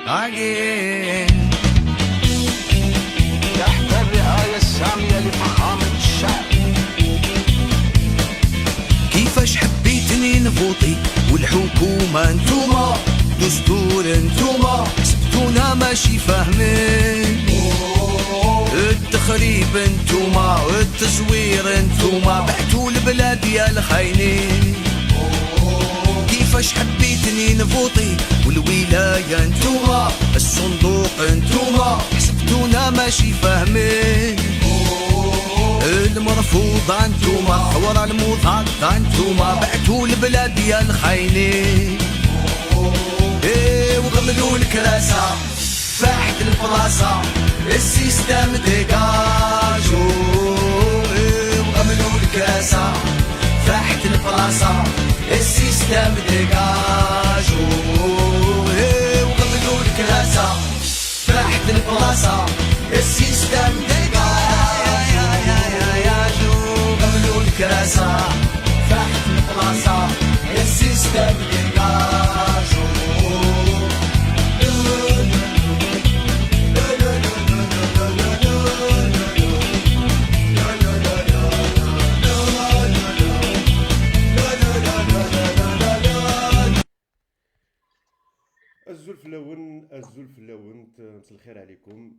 again. تحت الرعاية السامية لفخامة الشعب. كيفاش حبيتني نفوطي والحكومة انتوما، دستور انتوما، حسبتونا ماشي فاهمين. التخريب انتوما، التزوير انتوما، بعتوا البلاد يا الخاينين. كيفاش حبيتني نفوطي والولاية انتوما، الصندوق انتوما، حسبتونا ماشي فاهمين. المرفوض انتوما، حوار المضاد انتوما، بعتوا البلاد يا الخاينين. ايه وغملوا الكراسة فاحت البلاصة، السيستم ديجاجو. ايه وغملوا الكراسة فاحت البلاصة، السيستم ديجاجو. ايه وغملوا الكراسة فاحت البلاصة، السيستم ديجاجو. غملوا الكراسة فاحت البلاصة، السيستم ديجاجو. الزلف اللون مساء الخير عليكم.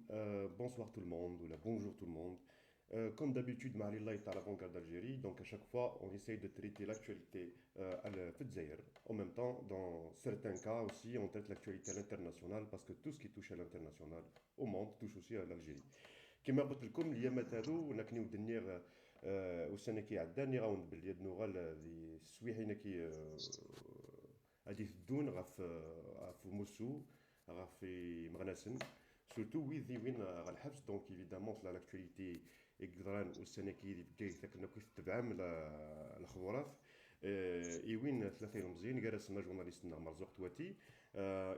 Bonsoir tout le monde ou bonjour tout le monde. Comme d'habitude, Mali Light à l'avant-garde d'Algérie, donc à chaque fois on essaye de traiter l'actualité à la Fedzaïr. En même temps, dans certains cas aussi, on traite l'actualité à l'international parce que tout ce qui touche à l'international au monde touche aussi à l'Algérie. كما قلت لكم اليامات هذو نكنيو دنيغ والسنه كي عداني راوند باليد نوغال ذي السويحينا كي غادي يدون غاف موسو غاف في مغناسن سورتو وين غالحبس. دونك ايفيدامون لا لاكتواليتي يقدران والسنه كي كنا كيتبعهم الخبرات وين ثلاثه مزيان جالسنا جورناليستنا مرزوق تواتي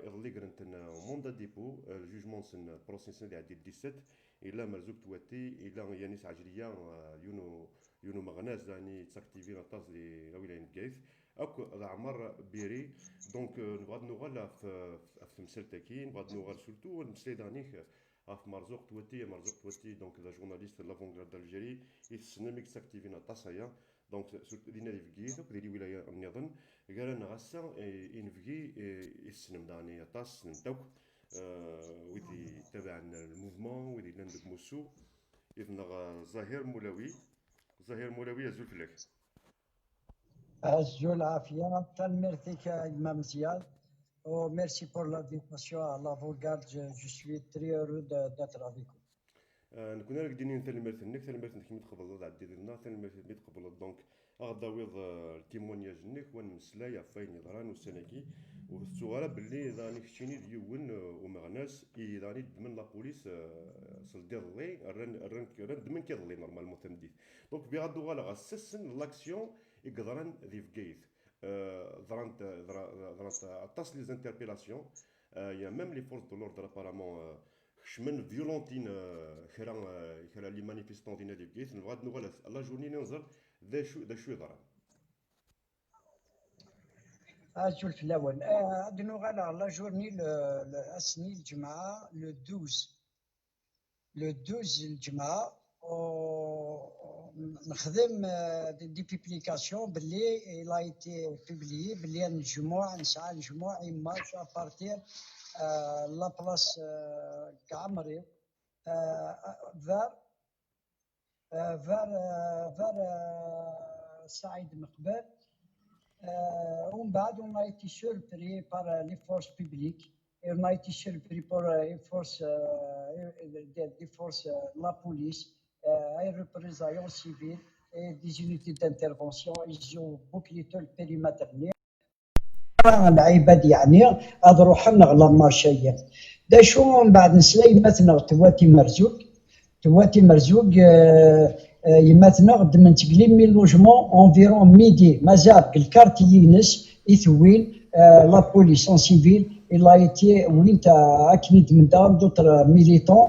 يضلي قرنتنا موندا ديبو الجوجمون سن بروسيس اللي عدي 17 الى مرزوق تواتي الى يانيس عجليه يونو مغناز يعني تاكتيفي لاطاز لي ولايه نكايث اكو عمر بيري. دونك نبغى نوغال في مسلتكي نبغى نوغال سورتو المسلي دانيك في مرزوق تواتي دونك لا جورناليست لافونغارد الجيري يتسنى تاكتيفي لاطاسايا. دونك دينا لي فكي دوك ديال الولايه النظام قال انا غاسا انفكي يسنم داني طاس نتاوك ودي تبع الموفمون ودي لاندك موسو اذن زهير مولاوي زول فلاك Azul العافية. Merci Imam Ziad. Oh, merci pour l'invitation à l'avant-garde. Je suis très heureux d'être avec vous. نكون راك ديني ثاني مرثنك كي تقبل عدي لنا ثاني مرثنك تقبل. دونك اغداويض التيمونياج نيك ونمسلايا فاين يضران والسناكي والصغار باللي داني كشيني ديون ومغناس داني من لا بوليس صلدي ضلي ران دمن كيضلي نورمالمون ثمديت. دونك بيغادو غالا غاسسن لاكسيون يقدران ذي فكيث ضرانت اتصل لي زانتربيلاسيون يا ميم لي فورس دو لوردر ابارامون شمن فيولونتين خرا لي مانيفيستون دينا دي فكيث نبغى نوغال لا جورني ننظر ذا شو يضران Azul الأول نوغال لا جورني السني الجمعة لو 12 الجمعة نخدم دي بيبليكاسيون باللي il a été publié باللي نسعى الجموع يمارش ابارتير لا بلاص كعمري فار سعيد مقبل. ومن بعد on a été surpris par les forces publiques et on a été surpris par les forces la police et représailles civiles et des unités d'intervention. Ils ont bouclé tout le périmètre. العباد يعني هذا روح نغلا ماشيه دا شو من بعد نسلاي مثلا تواتي مرزوق يمثنا غد من تقليم من لوجمون انفيرون ميدي مازال الكارتي ينس يثوين لا بوليس ان سيفيل الا ايتي وين تا اكنيد من دار دوتر ميليتون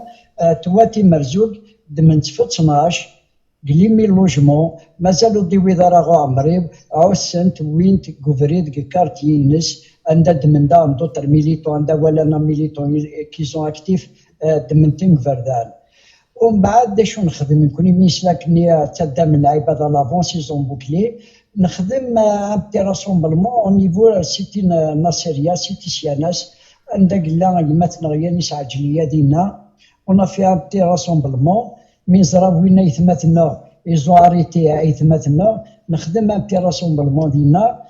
تواتي مرزوق من 12 قليم من لوجمون مازالو دي ويدارا غو عمريب او سنت وين كوفريد كارتي ينس عندها دمندا دوطر ميليتون عندها ولا ميليتون كي سون اكتيف دمنتين فردان ومن بعد شو نخدم نكون ميسلاكني تدا من اللعيبه دا لافون سيزون بوكلي نخدم ان بتي راسومبلمون او نيفو سيتي ناصريه سيتي سياناس عندك لا مثلا يانيس عجليه دينا ونا فيها ان بتي راسومبلمون من زرا وين يثمتنا ايزو اريتي يثمتنا نخدم ان بتي راسومبلمون دينا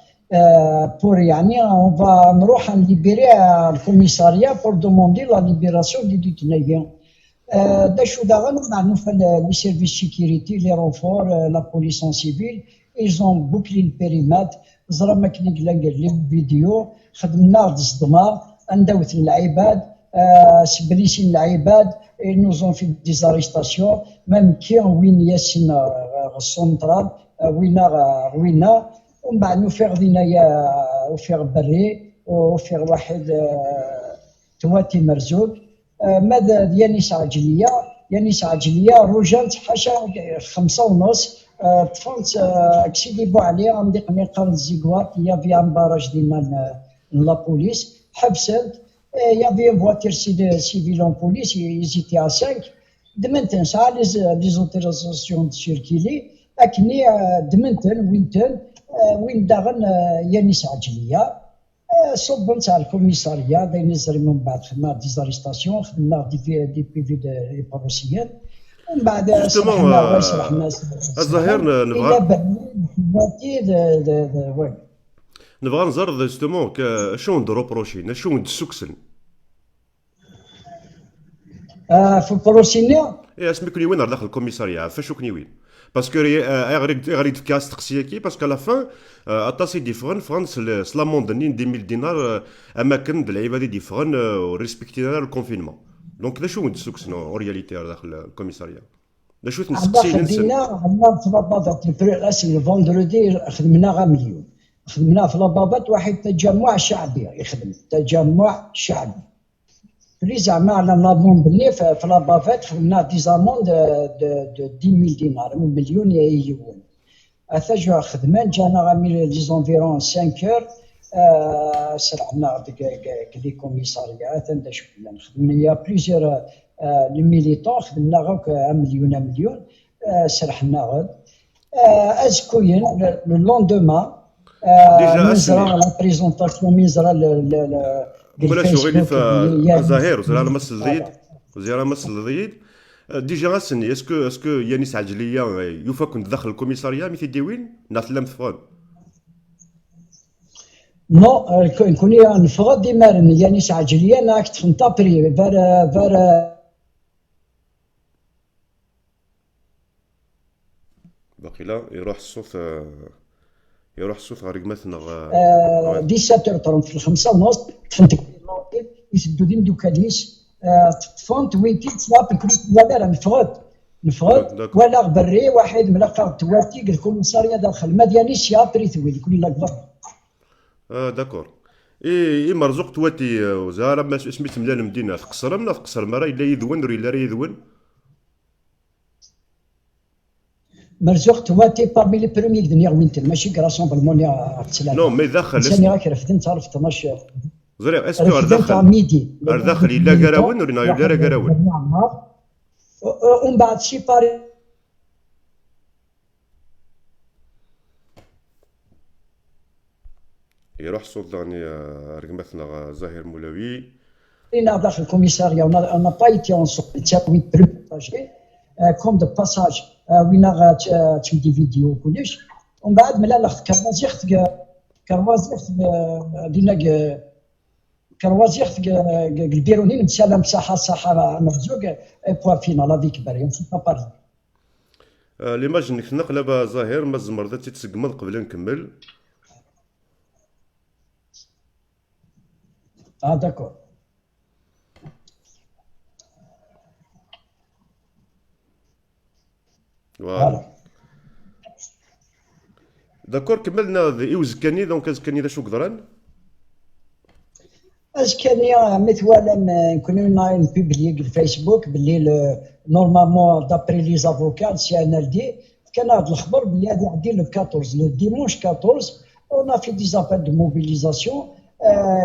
بور يعني اون فا نروح نليبيري الكوميساريا بور دوموندي لا ليبيراسيون دي ديتنيفيون دا شو داغا نعرفوا لي سيرفيس سيكوريتي لي رونفور لا بوليس ان سيفيل ايزون بوكلي البيريمات زرا ما كاين لي فيديو خدمنا غد الصدمه ندوث العباد سبليسين العباد نوزون في ديزاريستاسيون ميم كي وين ياسين السونترال وينا ومن بعد نوفيغ دينايا وفيغ بري وفيغ واحد تواتي مرزوق ماذا يانيس عجليه يانيس عجليه رجعت حاشا 5:30 طفلت اكسيدي بو عليه غنديق قرن الزيكوات يا في امباراج ديالنا لا بوليس حبست يا في فواتير سيفيلون بوليس يزيتي ا 5 دمنتن ساعه لي زوتيريزاسيون سيركيلي اكني دمنتن وين داغن يانيس عجليه صبنت على الكوميساريا دايرين نزري من بعد خدمنا ديزاريستاسيون خدمنا دي بي في دي بروسيان ومن بعد شرحنا الظاهر نبغى نزرد جوستومون شنو نديرو بروشين شنو ندسوكسن في البروسينيا اسمي كوني وين داخل الكوميساريا فاش كوني وين باسكو غادي تكاس تقسيكي باسكو على فان اطاسي ديفرن فرانس سلاموندنين 2000 دينار اماكن د العباد ديفرن وريسبكتينا الكونفينمون دونك شو ندسوكسن اورياليتي داخل الكوميساريا شو تنسقسي خدمنا في لابابات البريغاس الفوندردي خدمنا غا مليون خدمنا في لابابات واحد تجمع شعبي يخدم تجمع شعبي بلي زعما على نظن بلي في لابافات خدمنا ديزامون دو 10000 دينار مليون يوم اثاجو خدمان جانا غامي لي زونفيرون 5 اور سرعنا ديك كوميساريات عندها شكون خدمنا يا بليزيور لي ميليتون خدمنا غاك 1 مليون سرحنا غد ازكوين لو لوندوما مزرا لا بريزونطاسيون مزرا ولا شغلي في الظاهر وزير مس الزيد وزير مس الزيد ديجا غاسني اسكو يانيس عجليه يوفا كنت داخل الكوميساريا مي تيديوين ناتلام فغون نو كوني نفغد ديما يانيس عجليه ناك تخنطا بري فار باقي لا يروح الصوت غير مثلا 17:30 في 5:30 تفنتك يسدو ديم دوكاليس تفونت ويتي تصاب ولا نفغد ولا بري واحد ملقى تواتي قال الكوميساريا داخل ما دياليش يا بريثوي يقول لك داكور اي مرزوق تواتي وزاره ما سميت ملال مدينه في قصر في قصر ما راه الا يذون ولا يذون مرزوق تواتي بارمي لي بروميي دنيا وينتر ماشي كراسومبلمون يا نو مي داخل ثاني راك رفدت تعرف 12 زري اسكو داخل الا كراون ولا لا كراون ومن بعد شي باري يروح السلطاني رقمتنا زاهر مولوي إنا داخل الكوميساريا انا با ايتي اون تاوي بريباجي كوم دو باساج وين تشدي فيديو كلش ومن بعد ملا لاخت كروازيخت دينا كروازيخت البيرونين مسالم صحه مرزوق بوا فينال هذيك بري سي با بارلي ليماج نقلب زاهر ما الزمر تيتسقمض قبل نكمل داكور فوالا داكور كملنا ايوزكاني دونك ازكاني شو قدران ازكاني مثلا نكونوا نبوبليك الفيسبوك باللي نورمالمون دابري لي زافوكات سي ان ال دي كان هذا الخبر باللي غادي يعدي لو 14 لو ديمونش 14 اون في دي زابيل دو موبيليزاسيون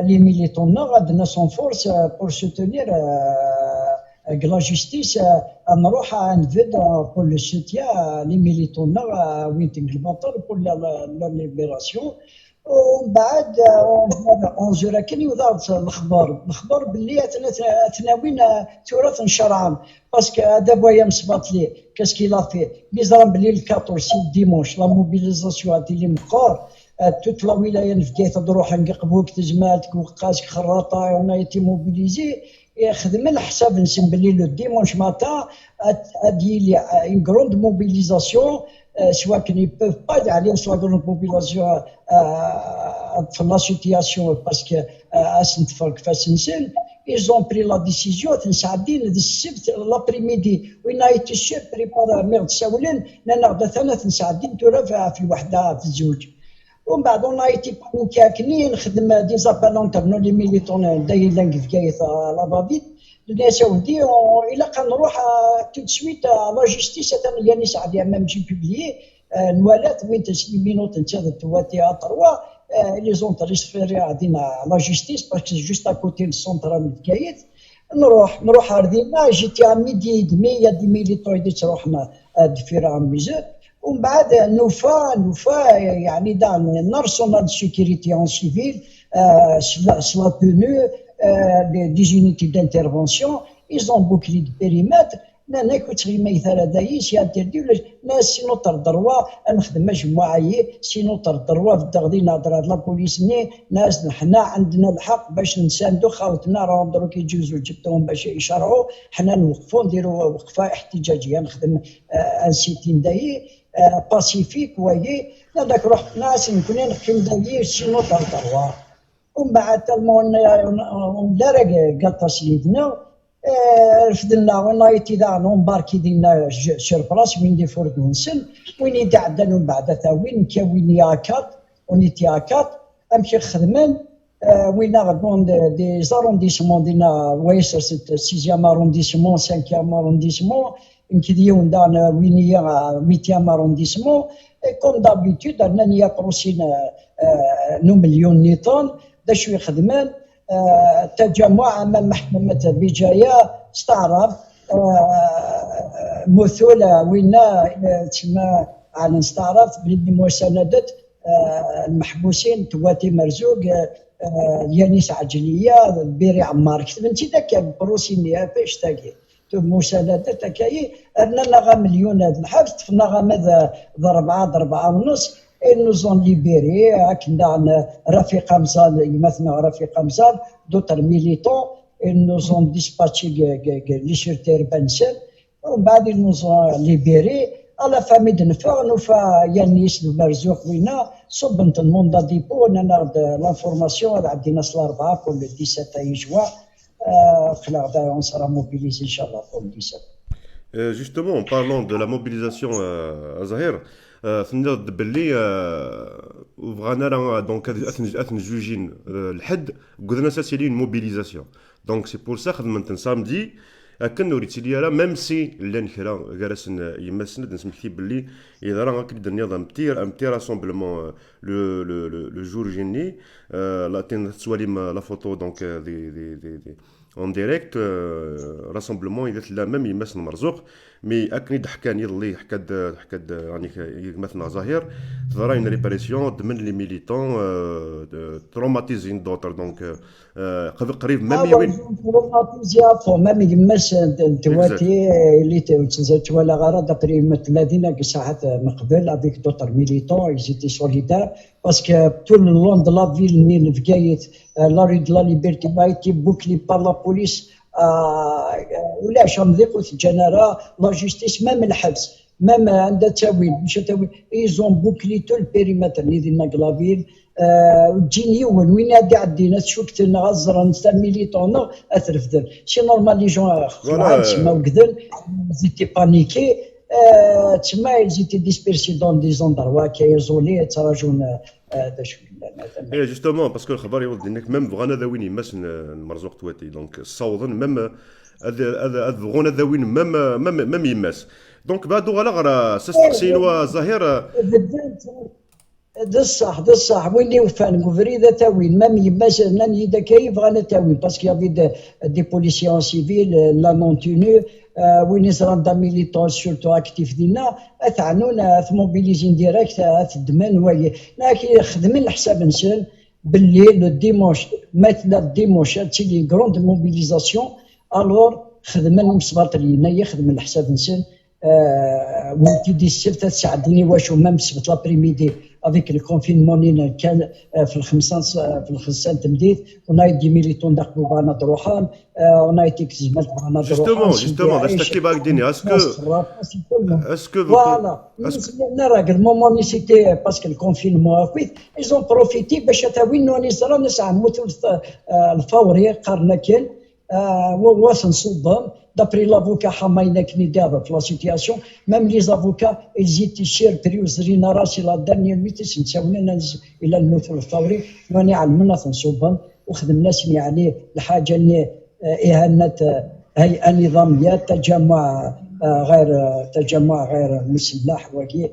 les militants غادنا سون فورس pour soutenir la justice نروح نفيد pour le soutien les militants وين تنقلبطل pour la libération. ومن بعد 11 كان يوضع الاخبار باللي تناوين تراث نشرعان باسكو هذا بويا مصبات لي كاسكي لا في بيزران باللي ال 14 ديمونش لا موبيليزاسيون هذه اللي مقار توت لا ولايه نفكيت تروح نقبوك تجمالك وقاسك خراطه ونايتي موبيليزي يخدم الحساب نسم باللي لو ديمونش ماتا ادي لي اون غروند موبيليزاسيون soit qu'ils ne peuvent pas aller soit dans la population dans la situation parce que ils ont pris la décision de l'après-midi وين été surpris par ميرد ساولين لان ثلاث ساعات ترى في الوحده في الزوج. ومن بعد on a été كاكنين نخدم دي زابالونتر نو لي ميليتون دايرين كيف لافافيت الناس ودي الى كنروح تو سويت لا جوستيس يعني ساعه ميم جي بوبليي نوالات وين تسليمينو تنتظر تواتي تروا لي زون تريسفيري عندنا لا جوستيس باسكو جوست اكوتي السونترال ديال نروح ردينا جيتي ا ميدي دمي يا دي ميليتون دي تروحنا دفيرا ميزات. ومن بعد نوفا يعني دان نارسونال سيكوريتي ان سيفيل سلا تونو des unités d'intervention, ils ont bouclé le périmètre. نانا كنت غير مثال هذا يسي انترديو ناس سينو تردروا نخدم مجموعه سينو تردروا في الدغدي نهضر هاد لابوليس ناس حنا عندنا الحق باش نساندو خاوتنا راهم دروك يجوزوا جبتهم باش يشرعوا حنا نوقفوا نديروا وقفه احتجاجيه نخدم ان سيتين داي باسيفيك وهي هذاك رحت ناس نكون نحكم داي سينو تردروا. ومن بعد تلمون درك قطع سيدنا رفدنا ونايتي دا نمباركي دينا شربراس وين دي فورد نسن وين يدعدن من بعد وين كاوين ياكات ونيتي ياكات امشي خدمان وين غدون دي زارونديسمون دينا ويسر 6 ارونديسمون 5 ارونديسمون نكديون دانا وين هي 8 ارونديسمون كوم دابيتود انني بروسين نو مليون نيطان دا شوي خدمان تجمع امام محكمه بجايه استعرض مثولة وين تسمى على استعرض بمسانده المحبوسين تواتي مرزوق يانيس عجليه بيري عمار كتبنتي ذاك بروسينيا فاش تاكي مسانده تاكاي رنا غا مليون هذا الحبس طفنا غا ماذا ضربه ونص. Ils nous ont libérés, Rafiq Hamzal, maintenant Rafiq Hamzal, d'autres militants, ils nous ont dispatché les chirurgiens Bensen, ils nous ont libérés. À la famille de Nfa, Noufa Yanis de Marzouk, Wina, Sobent le monde à dépôt, on a l'information, on a dit Naslarba pour le 17 juin, on sera mobilisé, Inch'Allah, pour le 17. Justement, en parlant de la mobilisation à Zahir, تنضد باللي وبغانا راه دونك اثن جوجين الحد قلنا سا لي موبيليزاسيون دونك سي بور سا خدمت سامدي كان نوريت لي راه ميم سي لان كرا جالس يمسند نسمح باللي اذا راه كيبدا النظام امتي راسومبلمون لو جور جيني لا تسوالي لا فوتو دونك دي اون ديريكت راسومبلمون اذا لا ميم يمسن مرزوق مي اكني ضحكان يضلي حكاد يعني مثلا ظاهر ظهر اون ريبريسيون من لي ميليتون تروماتيزين دوتر دونك قريب ميم وين تروماتيزيا ميم يمس تواتي اللي تزات ولا غرض تقريبا 30 ساعات من قبل افيك دوتر ميليتون ايزيتي سوليدار باسكو تو لون دو لا فيل ني فكايت لا ري دو لا ليبرتي بايتي بوكلي بار لا بوليس ولاش نضيقوا في الجنرال لا جوستيس مام الحبس مام عندها تاويل مش تاويل ايزون بوكلي تو البيريمتر اللي دينا كلافيل تجيني وين هادي عندنا شوكت غزر نتا ميليتون اترفدل شي نورمال لي جون خلاص تسمى وكذل زيتي بانيكي تسمى زيتي ديسبيرسي دون دي زوندروا كيزولي تراجون هذا شو اي جوستومون باسكو الخبر يولد انك ميم بغانا ذا وين يمس مرزوق تواتي دونك صوضن ميم هذا بغونا ذا وين ميم يمس دونك بعدو غلا غرا سستقسين وظاهر ده الصح وين اللي وفان قفري تاوين مام يماس نان يدا كايف غانا تاوين باسكو يافي دي بوليسيون سيفيل لا نون تونو وين يصران دا ميليتون سورتو اكتيف دينا اتعنون موبيليزين ديريكت اتدمن وي لكن خدمن الحساب نسن باللي لو ديمونش مثلا الديمونش تيلي كروند موبيليزاسيون الور خدمن مصباط لينا يخدم الحساب نسن وين تيدي السبت تساعدني واش مام السبت لابريميدي افيك الكونفينمون كان في الخمسان تمديد ونايدي ميليتون داخلوا معنا دروحان ونايتي كزمات معنا دروحان جوستومون باش تحكي باك ديني اسكو فوالا انا راجل مومون سيتي باسكو الكونفينمون كويت ايزون بروفيتي باش تاوينو نزرا نسعى موتو الفوري قارنا كان وواس نصوبهم d'après l'avocat Hamaina Knidaba pour la situation, même les avocats, ils étaient chers, Priusrina Rashi, la dernière minute, إلى الموت الفوري، وأنا علمنا تنصوبهم وخدمنا يعني الحاجة اللي إهانة هيئة نظامية تجمع غير مسلح وكي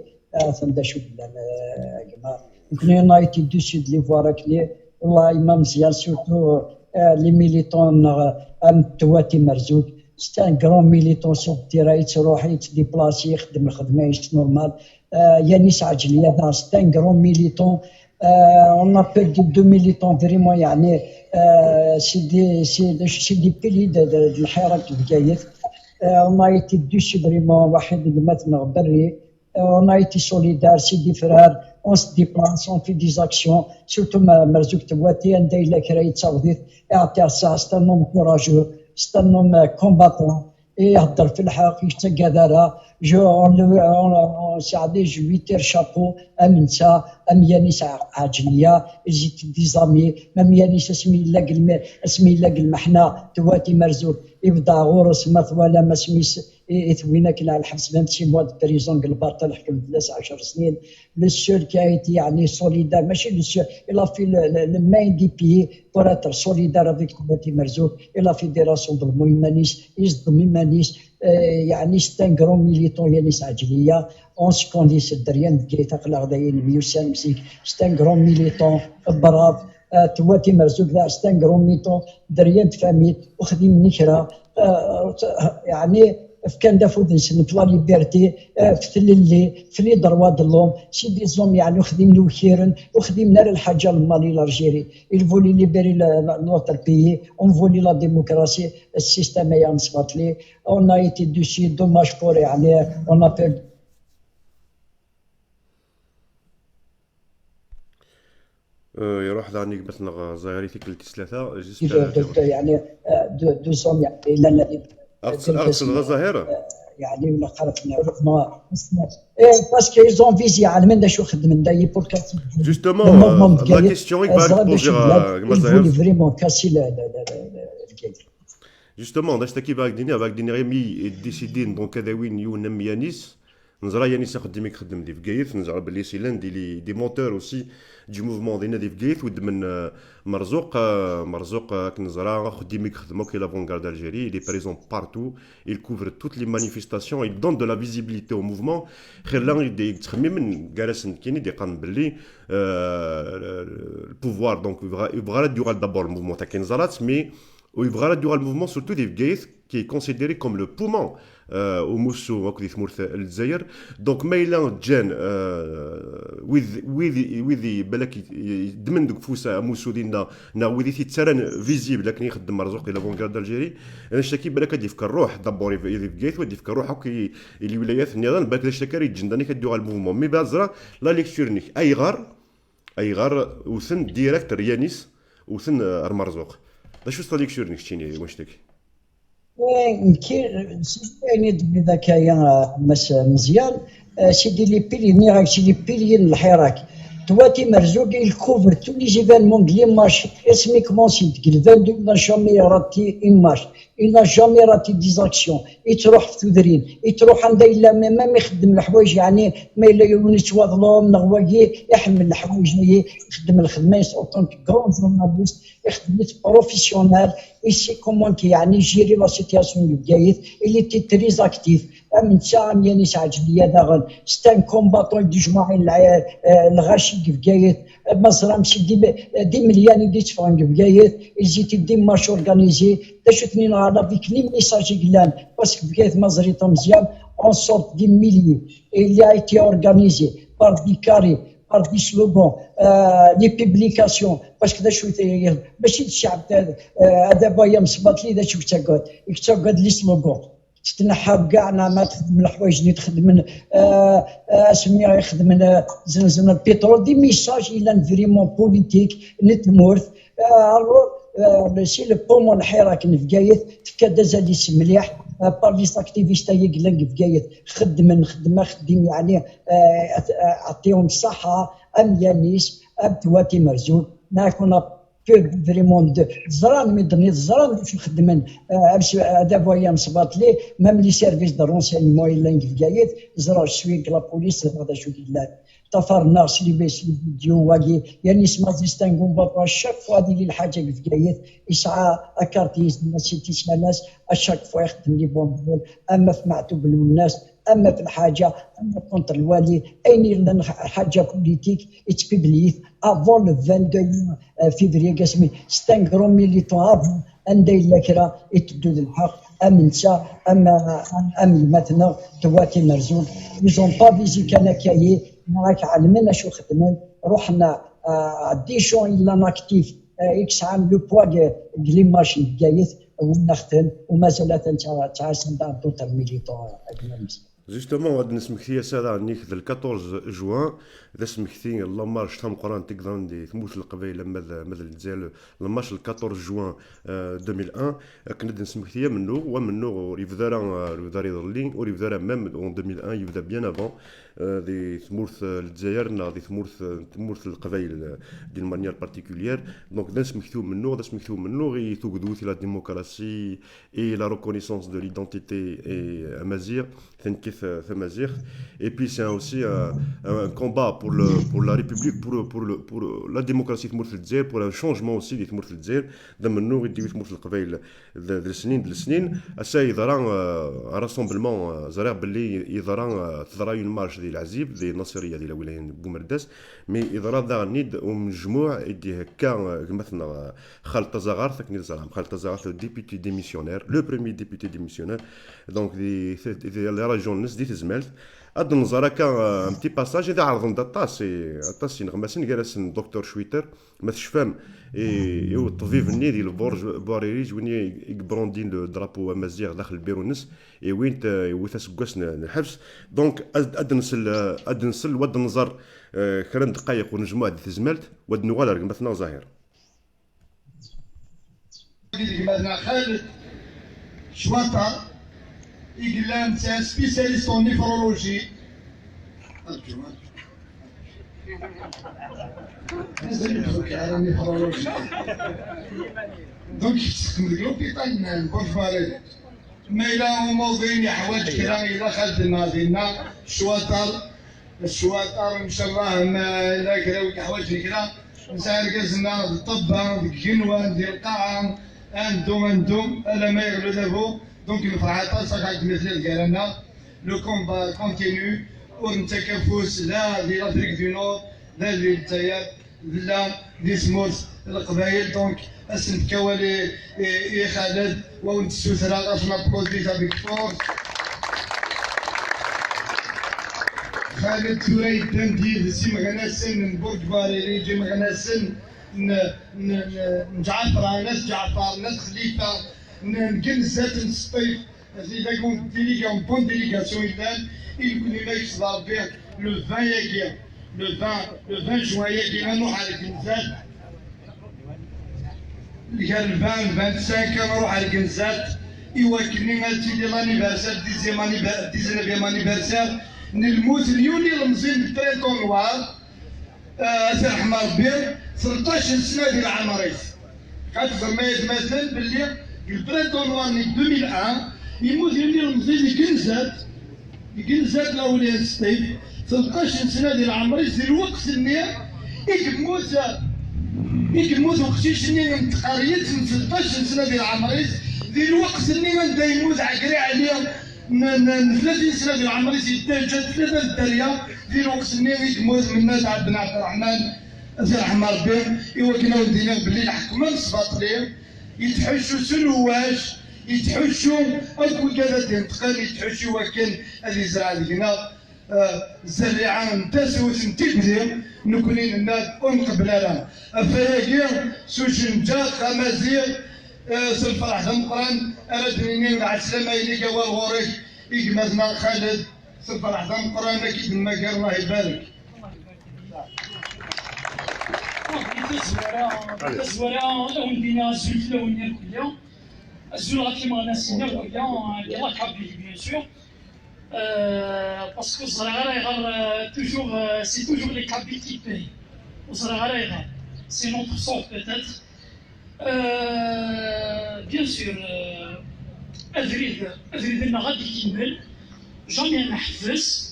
تندشوا بالجماعة. كنا نايتي دوسي دي فواراكني والله ما مزيان سورتو لي ميليتون أم تواتي مرزوق. ستان كرون ميليتون سوق التيراي تروح يتديبلاسي يخدم الخدمه نورمال يانيس عجليه هذا ستان كرون ميليتون اون ابل دو ميليتون فريمون يعني سي دي بيلي د الحراك البكايات اون ايتي دوسي فريمون واحد اللي ماتنا بري اون ايتي سوليدار سي دي فرار اون سي ديبلاس اون في دي زاكسيون سورتو مرزوق تواتي عندها الا كرايت صاوديت اعطي الساعه ستان كوراجو ستنم كومباتون يهضر في الحق يشتاق هذا جو سعدي جويتير شابو امنسا اميانيس عاجليه جيت ديزامي ميانيس اسمي لاق المحنا تواتي مرزوق يبدا غورس مثلا ما سميس يثوينك على الحبس même si moi de prison الباطل حكم 13 سنين le seul qui a été يعني solidaire ماشي le seul il a fait le main du pays pour être solidaire avec تواتي مرزوق il a fédération de الميمانيس يصدم ميمانيس يعني ستان كرون ميليتون يانيس عجليه اون سكونديس الدريان ديتا قلاغداين ميوسان مسيك ستان كرون ميليتون براف تواتي مرزوق ذا ستان كرون ميليتون دريان فاميت وخدم نكره يعني كان دافود نسن في لا ليبرتي في اللي في لي دروا دلهم سي دي زوم يعني وخدم لو خيرن وخدمنا للحاجه المالي لارجيري il voulait libérer notre pays on voulait la démocratie السيستم يا نصبطلي on a été dessus dommage pour يعني on a perdu يروح ذانيك بس نغ ظاهري في كل ثلاثه جيسبر يعني دو زوم يعني لا أقصد الظاهرة يعني ولا خرجنا عرفنا باسكو ايزون فيزي على من شو خدم داي بور كاسي جوستومون لا كيستيون يبان بوزيغا فريمون كاسي جوستومون داش تاكي باك ديني ريمي ديسيدين دونك هذا وين يونم يانيس نزرا يانيس يخدم يخدم دي فكايث نزرا بلي سيلان دي موتور اوسي دي موفمون دينا دي فكايث ود من مرزوق كنزرا خدم يخدمو كي لافونغارد الجيري il est présent partout il couvre toutes les manifestations il donne de la visibilité au mouvement خير لا يدي تخمم من جالس كاين دي قان بلي البوفوار دونك يبغى دوغال دابور الموفمون تاع كنزرات مي ويبغى دوغال الموفمون سورتو دي فكايث qui est considéré comme le poumon au Moussou وكذي ثمورث الجزائر دونك ما إلا جان وذي بالك دمن دوك فوسا موسو دينا نا وذي تيتسران فيزيبل لكن يخدم مرزوق الى فونغارد الجيري انا شتاكي بالك غادي يفكر روح دابور يدي فكايت ودي يفكر روحو كي الولايات النظام بالك داش تكاري جنداني كدوغ الموفمون مي بازرا لا ليكتورنيك اي غار وثن ديريكت ريانيس وثن مرزوق باش وصل ليكتورنيك شتيني واش تاكي كاين يعني ذكايا مزيان سيدي لي بيلي راك سيدي بيلي الحراك تواتي مرزوق الكوفر تو لي زيفينمون لي مارش اسميكمون سيدك الفاندو نا جامي راتي اون مارش إلا جامي راتي ديزاكسيون يتروح في تدرين يتروح عندها إلا ما يخدم الحوايج يعني ما إلا يتواضلهم نغواكي يحمل الحوايج يخدم الخدمة أوطون كغرون جورناليست يخدم بروفيسيونال يسي كومون كي يعني يجيري لا سيتياسيون دو بكايت اللي تي تريز اكتيف من ساعة يعني سعجب لي داغن ستان كومباتون دي جماعي الغاشي كفكايت مصر مشي دي مليان دي تفرنك كفكايت زيتي دي مارش اورغانيزي تاشو تنين على فيك لي ميساجي قلان باسكو كفكايت مزري مزيان اون سورت دي ميلي اللي a été organisé par des carrés par des slogans les publications باش كذا شو ماشي الشعب هذا بايا مصبات لي شو تقعد لي سلوغون تتنحى كاع ما تخدم الحوايج اللي تخدم سميها يخدم زنزن البترول دي ميساج الى فريمون بوليتيك نتمورث سي لو بومون الحراك نفقايت تكاد زادي مليح بار لي زاكتيفيست يقلق فقايت خدم يعني عطيهم الصحه ام يانيس ام تواتي مرزوق ناكونا فريمون زران ميدني زران في خدمن هذا بويا مصبات لي ميم لي سيرفيس دو رونسينمون الا فقايت زرا شويه لا بوليس هذا شو لا تفرنا سلي بيس الفيديو واقي يعني سما ديستانغون بابا شاك فوا ديري الحاجه في كايت يسعى اكارتيز الناس تسمع الناس اشاك فوا يخدم لي بون اما في معتوب الناس اما في الحاجه اما كونتر الوالي اين حاجه بوليتيك اتبيبليت افون لو 22 فيفري كاسمي ستانغرون ميليتون عندي الكرا يتدود الحق امنسا ام مثلا تواتي مرزوق يزون با فيزي كان كايي راك علمنا شو خدمن رحنا ديشون الا ناكتيف اكس عام لو بوا كلي ماشين كايت ونختم ومازال تاع سندا دوتر ميليتون جوستومون هاد نسمكتي سادا نيك 14 جوان ذا سمكتي الله مارش تام قران تقدر دي ثموت القبيله ماذا الجزائر الماتش 14 جوان 2001 كنا نسمكتي منو ومنو يبدا داري لين او يبدا ميم اون 2001 يبدا بيان افون دي ثمورث الجزائر دي ثمورث القبائل دي مانيير بارتيكولير دونك نسمكتو منو غي توغدوث لا ديموكراسي اي لا ريكونيسونس دو ليدونتيتي اي امازيغ ثنكيف ثمازيغ اي بي سي aussi un combat pour la République pour la démocratie ثمورث الجزائر pour un changement aussi دي ثمورث الجزائر منو غيديو ثمورث القبائل السنين اسا يضرا راسومبلمون زرا باللي يضرا تضرا اون مارش ديال العزيب ديال الناصريه ديال ولايه بومرداس مي يضرا ذا نيد ومجموع يدي هكا مثلا خالد تزاغار ثكني الزرام خالد تزاغار ديبيتي ديميسيونير لو بريمي ديبيتي ديميسيونير دونك دي لا راجون نس دي تزمالت هاد النظره كان ان بتي باساج اذا عرضن طاسي نغماسين جالسن دكتور شويتر ما تشفام اي الطبيب الني ديال البرج باريريج وين يقبروندين لو درابو امازيغ داخل البيرونس اي وين تسقس الحبس دونك ادنسل ود النظر كرن دقائق ونجمع دي تزمالت ود نوال مثلا ظاهر مثلا خالد شواطه يقلان سان سبيسياليست اون نيفرولوجي دونك يستخدم لوبيطال بورفاري ما إلا موضوعين حوايج كذا إلا خدنا ديالنا الشواطر إن شاء الله ما إلا كذا حوايج كذا نسال كازنا الطبة الكنوان ديال القاعة عندهم ألا ما يغلو دابو دونك الفرحة صاحب مثل قالنا لو كومبا كونتينيو ونتكفوس لا ديال أفريك دو نور لا ديال الجزائر لا دي سموس القبائل دونك اسم كوالي يا خالد ونتسوسرا غاشنا بروزيتا بيكفور خالد توري دندي سي مغناسن برج باريري جي مغناسن نجعفر ناس خليفه نجلسات نسطيف إذا كنت ديليغا بون ديليغاسيون il ما يصدر به لو 20 ياكي لو 20 جوان ياكي نروح على الكنزات كان 25 كنروح على الكنزات يوكلني سيدي لانيفرسير ديزينيفيام انيفرسير نلموت اليوني المزين بالتريتون نوار اسي رحمه ربي 13 سنه ديال العمريس كتقدر ما يتمثل باللي البريتون نوار 2001 يموت اليوني المزين الكنزات الاولين ستيف 13 سنه ديال العمريس ديال الوقت اللي يكموت وقتي شنين تقريت من 13 سنه ديال العمريس ديال الوقت اللي من دا يموت عقري عليه 30 سنه ديال عمري جات 3 الدريه في الوقت اللي يموت منا تاع بن عبد الرحمن الله يرحم ربي. ايوا كنا ودينا باللي الحكمه السباطلي يتحشوا سلواش يتحشوا اكو كذا تنتقل يتحشوا وكان هذه زرع لينا الزريعه نتاسوس نتكذب نكونين الناس ونقبل لها افايا سوشنجا خمازير سلفرح دمقران اردني ولا السلامه اللي قوى الغوريك يقمزنا خالد سلفرح دمقران اكيد المكان الله يبارك. الزوارع وندينا الزول الاولانيه الكليه الزول كيما ناسينا الكليه يلاه كابلي بيان سور باسكو الزرع غير توجور سي توجور لي كابلي كي باي الزرع غير سي نوتر سورت بيتيتر بيان سور ادري لنا غادي يكمل جامي نحفز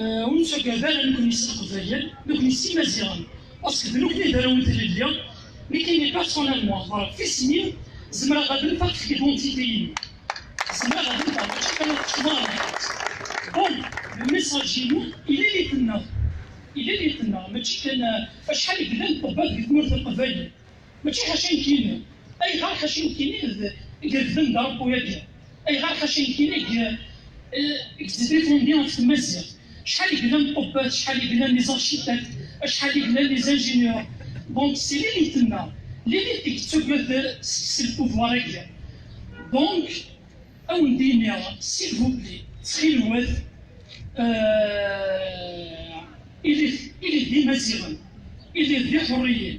ونسى كذا نكون نستقبل نكون سي مزيان باسكو دروك اللي داروا التلفزيون مي كاين بيرسونيلمون في سنين زعما غادي نفرق في ليدونتيتي زعما غادي نفرق ماشي كانت تشمار بون الميساجين اللي تنا ماشي كان شحال قدام الطبات في تمرت القبائل ماشي حاشين كاين اي غير حاشين كاين قدام دار بويا اي غير حاشين كاين اكزيبيتون بيان في المزيان شحال قدام الطبات شحال قدام لي زارشيتات شحال قدام لي زانجينيور دونك سي اللي تنا اللي تكتب سي البوفوار ديالك دونك او ندينا سيل فو بلي تخيلوات اللي ديما زيغن اللي دي حريه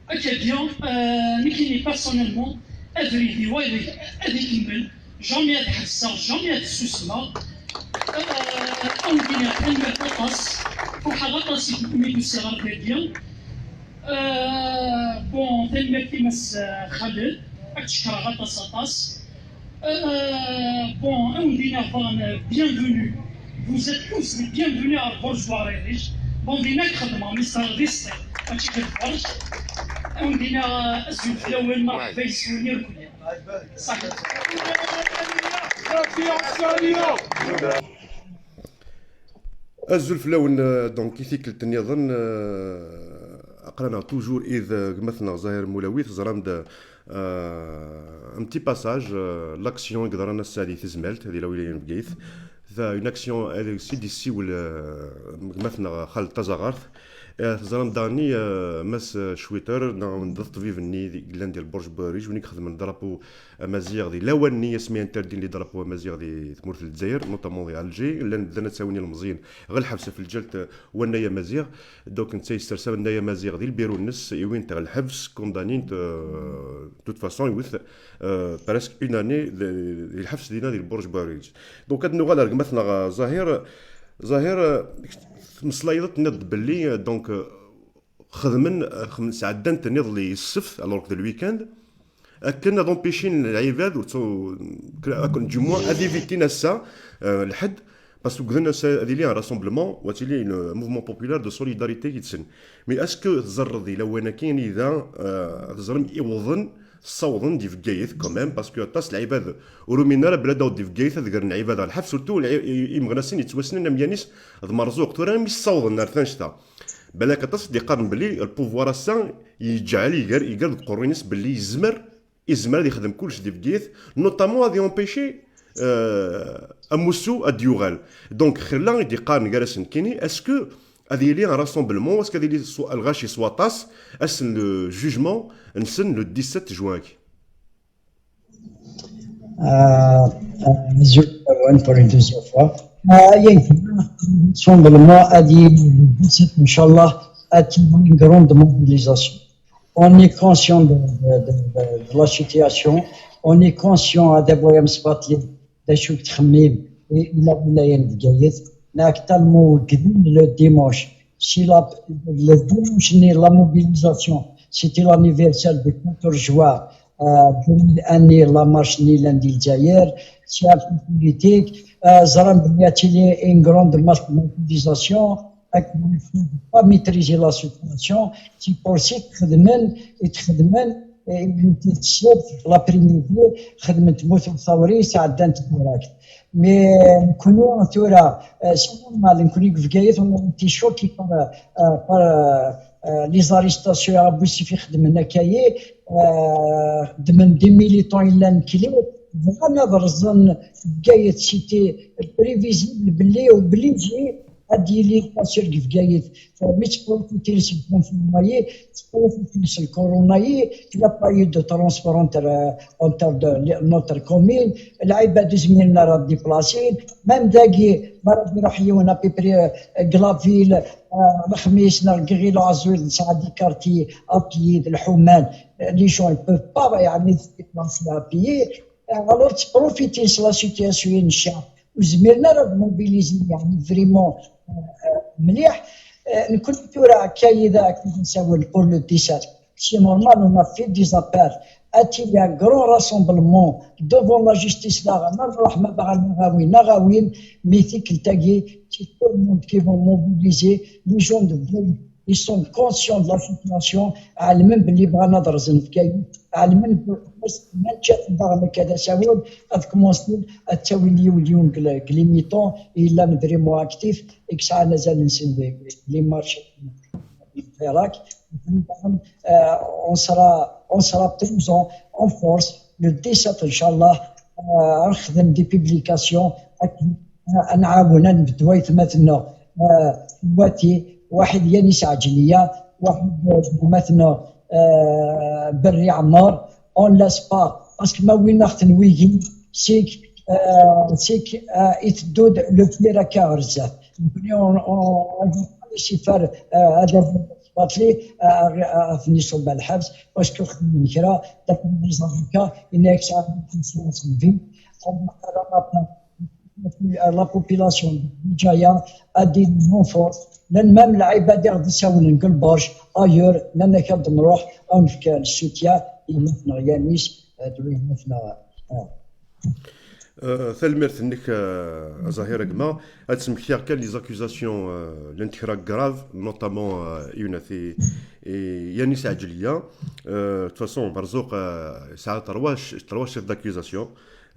اكاديا نكيني بيرسونيلمون ادري دي وايلي ادي كمل جامي تحسا جامي تسوسما او ندينا كلمه طاس وحاجه طاسي كوميدو الصغار ديال بون تلمة كيمس خالد أكتشكر غطاس أطاس بون أودينا فان بيانفونو vous êtes tous les bienvenus à Bourgeois Riche bon دينا خدمة مستر ديستي ماشي كتفرج أودينا الزوج الأول مرحبا يسولني الكل صحيح الزلف لون دونك يثيك التنيظن قرانا توجور اذ مثلا ظاهر مولويث زرامد ان بتي باساج لاكسيون قدرنا السادي تزملت هذه لويلين بقيث ذا اون اكسيون سيدي سيول مثلا خالد تزاغارث زرام داني مس شويتر نضغط فيفني لان ديال برج باريج وني نخدم الدرابو مزيغ دي لواني اسمي انتردين لي درابو مزيغ دي تمورت الجزائر نوطامون دي الجي لان دنا تساوني المزيين غير الحبسه في الجلد ونايا مزيغ دوك نتا يسترسل نايا مزيغ دي البيرو النس وين تاع الحبس كوندانين توت فاسون ويث بريسك اون اني الحبس دينا ديال برج باريج دونك هاد النغال مثلا ظاهر مصلايضت نض باللي دونك خدمن خمس عدان تنض لي السفت الوغ دو الويكاند كنا دومبيشين العباد كون دو موان اديفيتينا السا الحد باسكو قلنا هذه لي راسومبلمون وتلي موفمون بوبولار دو سوليداريتي كيتسن مي اسكو زرضي لو انا كاين اذا زرم يوضن صوضن دي فكايث كوميم باسكو طاس العباد ورومينا بلا داود دي فكايث ذكر العباد على الحبس سورتو يمغناسين يتوسنن ميانيس مرزوق تورا مي صوضن نارثانشتا بالك طاس دي قارن بلي البوفوار سان يجعل يقال قرينس بلي يزمر يخدم كلش دي فكايث نوطامون هذي اونبيشي اموسو اديوغال دونك خلا دي قارن جالسن كيني اسكو هذه لي راسومبلمون اسكو هذه لي الغاشي سواطاس اسن لو جوجمون نسن لو 17 جوان زوج بور une deuxième fois rassemblement a dit ان شاء الله une grande mobilisation. On est conscient de la situation, on est conscient à دابا مسباطي داشو تخميم الى ولايات دقايت ناك تالمو قديم لو ديماش سي لا dimanche la mobilisation c'était l'anniversaire du 14 juin 2001 la marche ni lundi الجزائر شاف politique زرام بنياتي une grande mobilisation pas maîtriser la situation c'est pour ça تخدمن بنتي تشرب لابريميدي خدمت موت ثوري ساعدت ديراكت مي نكونوا ثورة سيمون مال نكونوا في كايت ونتي شوكي بار لي زاريستاسيون ابوسي في خدمنا كايي خدمن دي ميليتون الا نكليو انا برزن كايت سيتي بريفيزيبل بلي وبلي جي هادي لي كاسير في كايت ميت بروفيتي سبون في مايي بروفيتي الكوروناي لا با يو دو ترونسبور انتر نوتر كومين العباد زميلنا راه ديبلاسين ميم داكي مرات يروح يونا بيبري كلافيل الخميس نلقي العزويل سعدي كارتي ابيد الحمان لي جون بوف با يعني ديبلاسي ابيي الوغ تبروفيتي لا سيتياسيون الشعب وزميلنا راه موبيليزي يعني فريمون مليح نكون ثورة كايدة كي نساول بور لو 17 سي نورمال اون في دي زابار اتي ان غران راسومبلمون دوفون لا جوستيس لا نروح ما باغا نغاوين ميثيك التاكي تي تو الموند كي فون موبيليزي لي جون دو ils sont conscients de la situation عالمين باللي بغانا درزن في كاين عالمين بس ما جات دار كذا ساول قد كومونسي تساوي اليوم كليميتون الا فريمون اكتيف اكسا مازال نسن لي مارشي فيراك on sera présent en force le 17 ان شاء الله نخدم دي بيبليكاسيون نعاون نبداو يتمثلنا دواتي واحد يانس عجلية واحد مثلا بري عمار اون لاس با باسكو ما وين ناخذ ويجي سيك يتدود لو فيرا كارزا اون سيفر هذا باطلي افني صوب الحبس باسكو خدمني كرا داك لي زافيكا انكس في la population جايه ادي نفور لان مام العباد غادي يساولن نقول برج ايور لان كنبدا نروح او نفك السوتيا مثلا يانيس دوي مثلا ثالمير ثنك زهير كما هتسمك فيها كان لي زاكوزاسيون لانتحراك غراف نوتامون يوناثي يانيس عجليه فاسون مرزوق ساعات تروا شيف داكوزاسيون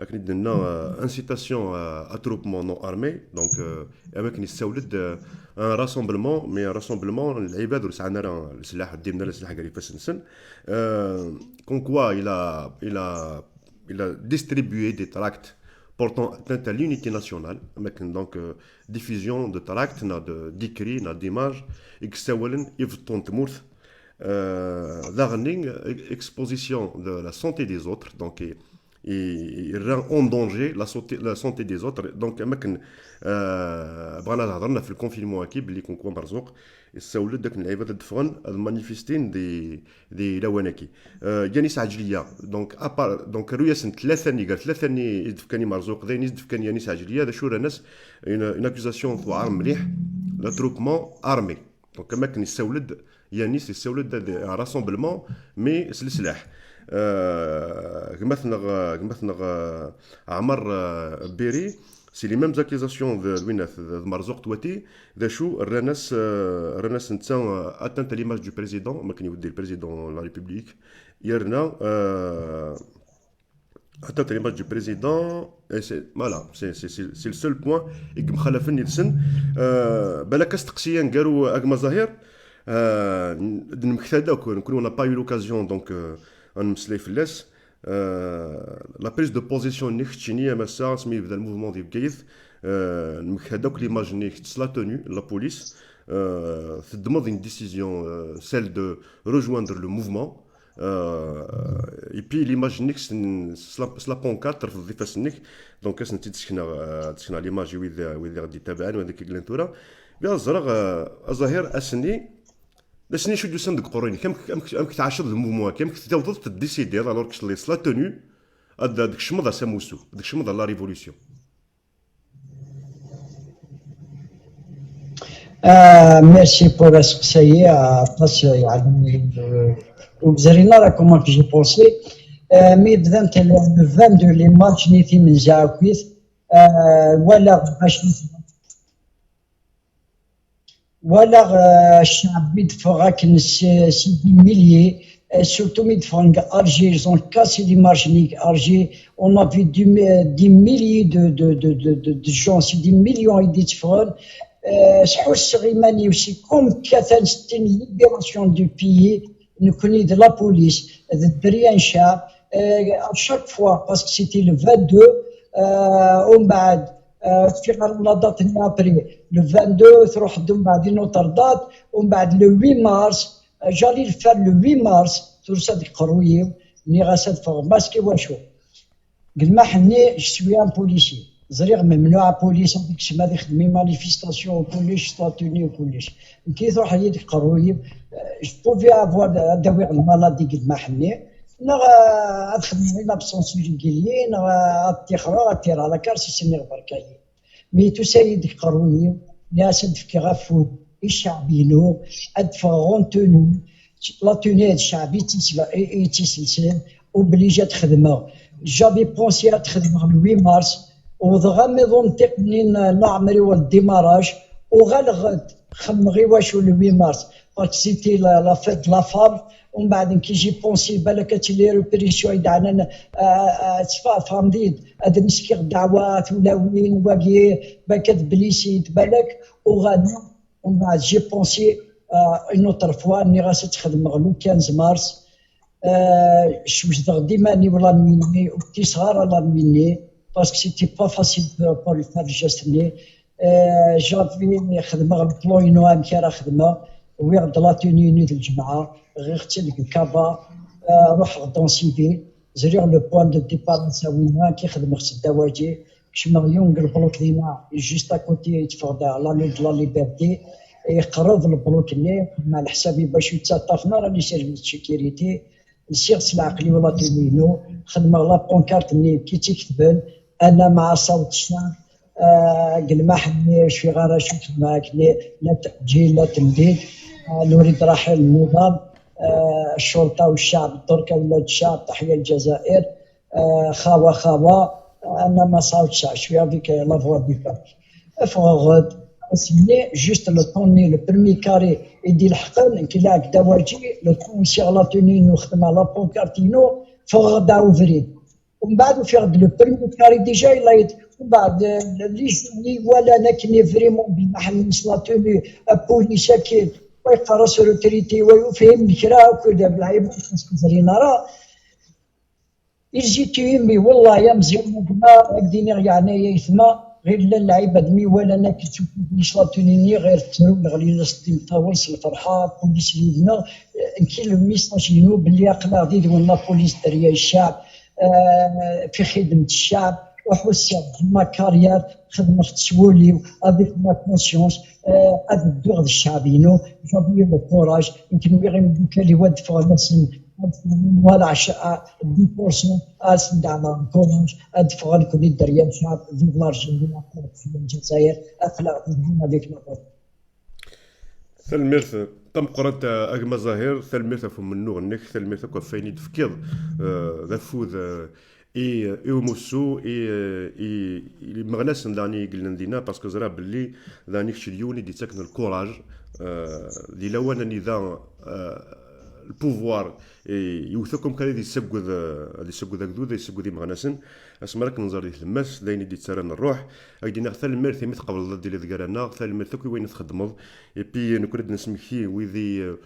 لكن عندنا انسيتاسيون اتروبمون نو ارمي دونك اماكن يستولد ان راسومبلمون مي راسومبلمون العباد وسعنا راه السلاح ديالنا السلاح قال فاش نسن كون كوا il a distribué des tracts portant atteinte à l'unité nationale avec donc diffusion de tracts d'écrits d'images extawalen yvton tmourth l'arning exposition de la santé des autres donc il rend en danger la santé des autres donc اماكن بغينا هضرنا في الكونفينمون اكيد اللي كون مرزوق السولد داك العباد الدفغن المانيفيستين دي لواناكي يانيس عجليه دونك ابار دونك رياسن ثلاثه ني يدفكاني مرزوق ذا يدفكاني يانيس عجليه هذا شو ناس اون اكوزاسيون ثو عام مليح لا تروبمون ارمي دونك اماكن يستولد يانيس يستولد راسومبلمون مي سلاح مثلا عمر بيري سي لي ميم زاكيزاسيون وين مرزوق تواتي ذا شو الرناس نتا اتانت ليماج دو بريزيدون ما كان يودي البريزيدون لا ريبوبليك يرنا اتانت ليماج دو بريزيدون سي فوالا سي لو سول بوين اللي مخالفني السن بالك استقسيان قالوا اكما ظاهر نمكثدا نكونوا با يو لوكازيون دونك نمسلي فلاس لا بريز دو بوزيسيون نيختشينيه مسا سمي بدا الموفمون ديال بكايث نمك هذاك ليماجيني لا توني لا بوليس تدمض une décision celle de rejoindre le mouvement et puis l'image nix la pancarte في الضفه سنك دونك اسن تسكنا ليماج ويذ غادي تابعان وهذيك كلانتورا بها الزرق الظاهر اسني لسني شو جوسن دك قروني كم تعاشر الموموا كم تفضل تديسيدي الوغ كش لي لا توني داك الشمض ساموسو داك الشمض لا ريفوليسيون ميرسي بور اسقسايا باش يعني وبزرينا راه كومون كي جي بونسي مي بدا نتا لو 22 لي ماتش نيتي من زاكويس ولا باش ولا الشعب يدفع كن 6 مليي surtout Midfang, Alger, ils ont cassé les Martinique, Alger. On a vu des milliers de gens, c'est des millions et des francs. Sahous Rimani aussi, comme Katan, c'était une libération du pays. Nous connaissons de la police, de Drien Chab, à chaque fois, parce que c'était le 22, on بعد la date après, le 22, تروح بعد une autre date, on بعد le 8 mars, j'allais le faire le 8 mars, tout ça de قرويه, ني غاسد فوق ماسكي واشو. قل ما حني je suis un policier. زريغ ممنوع بوليس هذيك الشيء هذه خدمي مانيفيستاسيون وكلش ستاتوني وكلش كي تروح هي ديك قرويب جو بوفي افوار داوي المالادي قد ما حني نغ ادخل لا بسونس ريغيلي نغ اتيخرا اتيرا لا كارسي سني بركاي مي تو ساي ديك قرويب ناس في غفو الشعبينو ادفع غونتونو لا توني الشعبي تيسلسل اوبليجات خدمه جافي بونسي تخدم 8 مارس وغامضون تقنين نعمري والديماراج وغالغ خمغي واشو لو 8 مارس باسكو سيتي لا فيت لا فام ومن بعد كي جي بونسي بالك تي ريبريسيون يدعنا تفا فامديد هذا نسكي دعوات ولا وين واقي باكت بليسيت بالك وغادي ومن بعد جي بونسي اون اوتر فوا اني غاسي تخدم لو 15 مارس شوش ديما ني ولا مني وكي صغار لا مني parce que c'était pas facile pour le faire juste né j'avais خدمه البلان نوع كي خدمه ويغد لا توني د الجمعه غير تلك الكابا روح غدون سيفيل زريغ لو بوان دو ديبار نساوينا كي خدمه خص الدواجي كشمغيون البلوك ديما جوست اكوتي يتفرض على لا ليبرتي يقرب البلوك اللي مع الحسابي باش يتصطفنا راني سيرفيس سيكوريتي السيرس العقلي ولا تونينو خدمه لا بونكارت اللي كي تكتبن انا مع صوت الشعب قل ما حني شي غير شفت معاك لا تأجيل لا تمديد نريد رحيل النظام الشرطه والشعب التركي ولاد الشعب تحيه الجزائر خاوه انا ما صوتش شويه هذيك لا فوا دي فاك افغد سيني جوست لو طوني لو برمي كاري يدي الحقن كي لاك دواجي لو طون سيغ لا توني نخدم على بونكارتينو فغدا وفريد ومن بعد في غد لو بريمي كاري ديجا يلايط ومن بعد لي ولا انا كني فريمون بالمحل نسلاتوني بوليس كي ويقرا سور تريتي ويفهم الكرا وكذا بالعيب زرينا راه يجي تيمي والله يا مزيان ما قدينا يعني يثما غير اللعيبه دمي ولا انا كي تشوف نسلاتوني غير ترو نغلي نصدي طاولس الفرحه بوليس لينا كي لو ميساج ينو باللي اقنع دي ولا بوليس دريا الشعب في خدمة الشعب وحوس ما كارير خدمة تسولي افيك ما كونسيونس هذا الدور الشعبينو جابي لو كوراج يمكن غير دوكا اللي ود فرنسا ولا 10% اسند على كوراج ادفع لكل الدريا الشعب في الارجنتين في الجزائر اخلاق هذيك النقطه ثلميرث تم قرأت أجمع ظاهر ثلميرث فم النور نك ثلميرث كفيني تفكير ذفوذ موسو مغناس داني قلنا دينا باسكو زرا باللي داني شليوني دي تكن الكوراج دي لو انا نظام البوفوار يوثقكم كان دي يسبقوا ذاك ذو يسبقوا دي مغناسن اسمرك نظر دي المس داين دي تسرن الروح ايدينا ثال الميرث مثل قبل ديال ذكرنا ثال الميرث كي وين تخدموا اي بي نكرد نسمكي وذي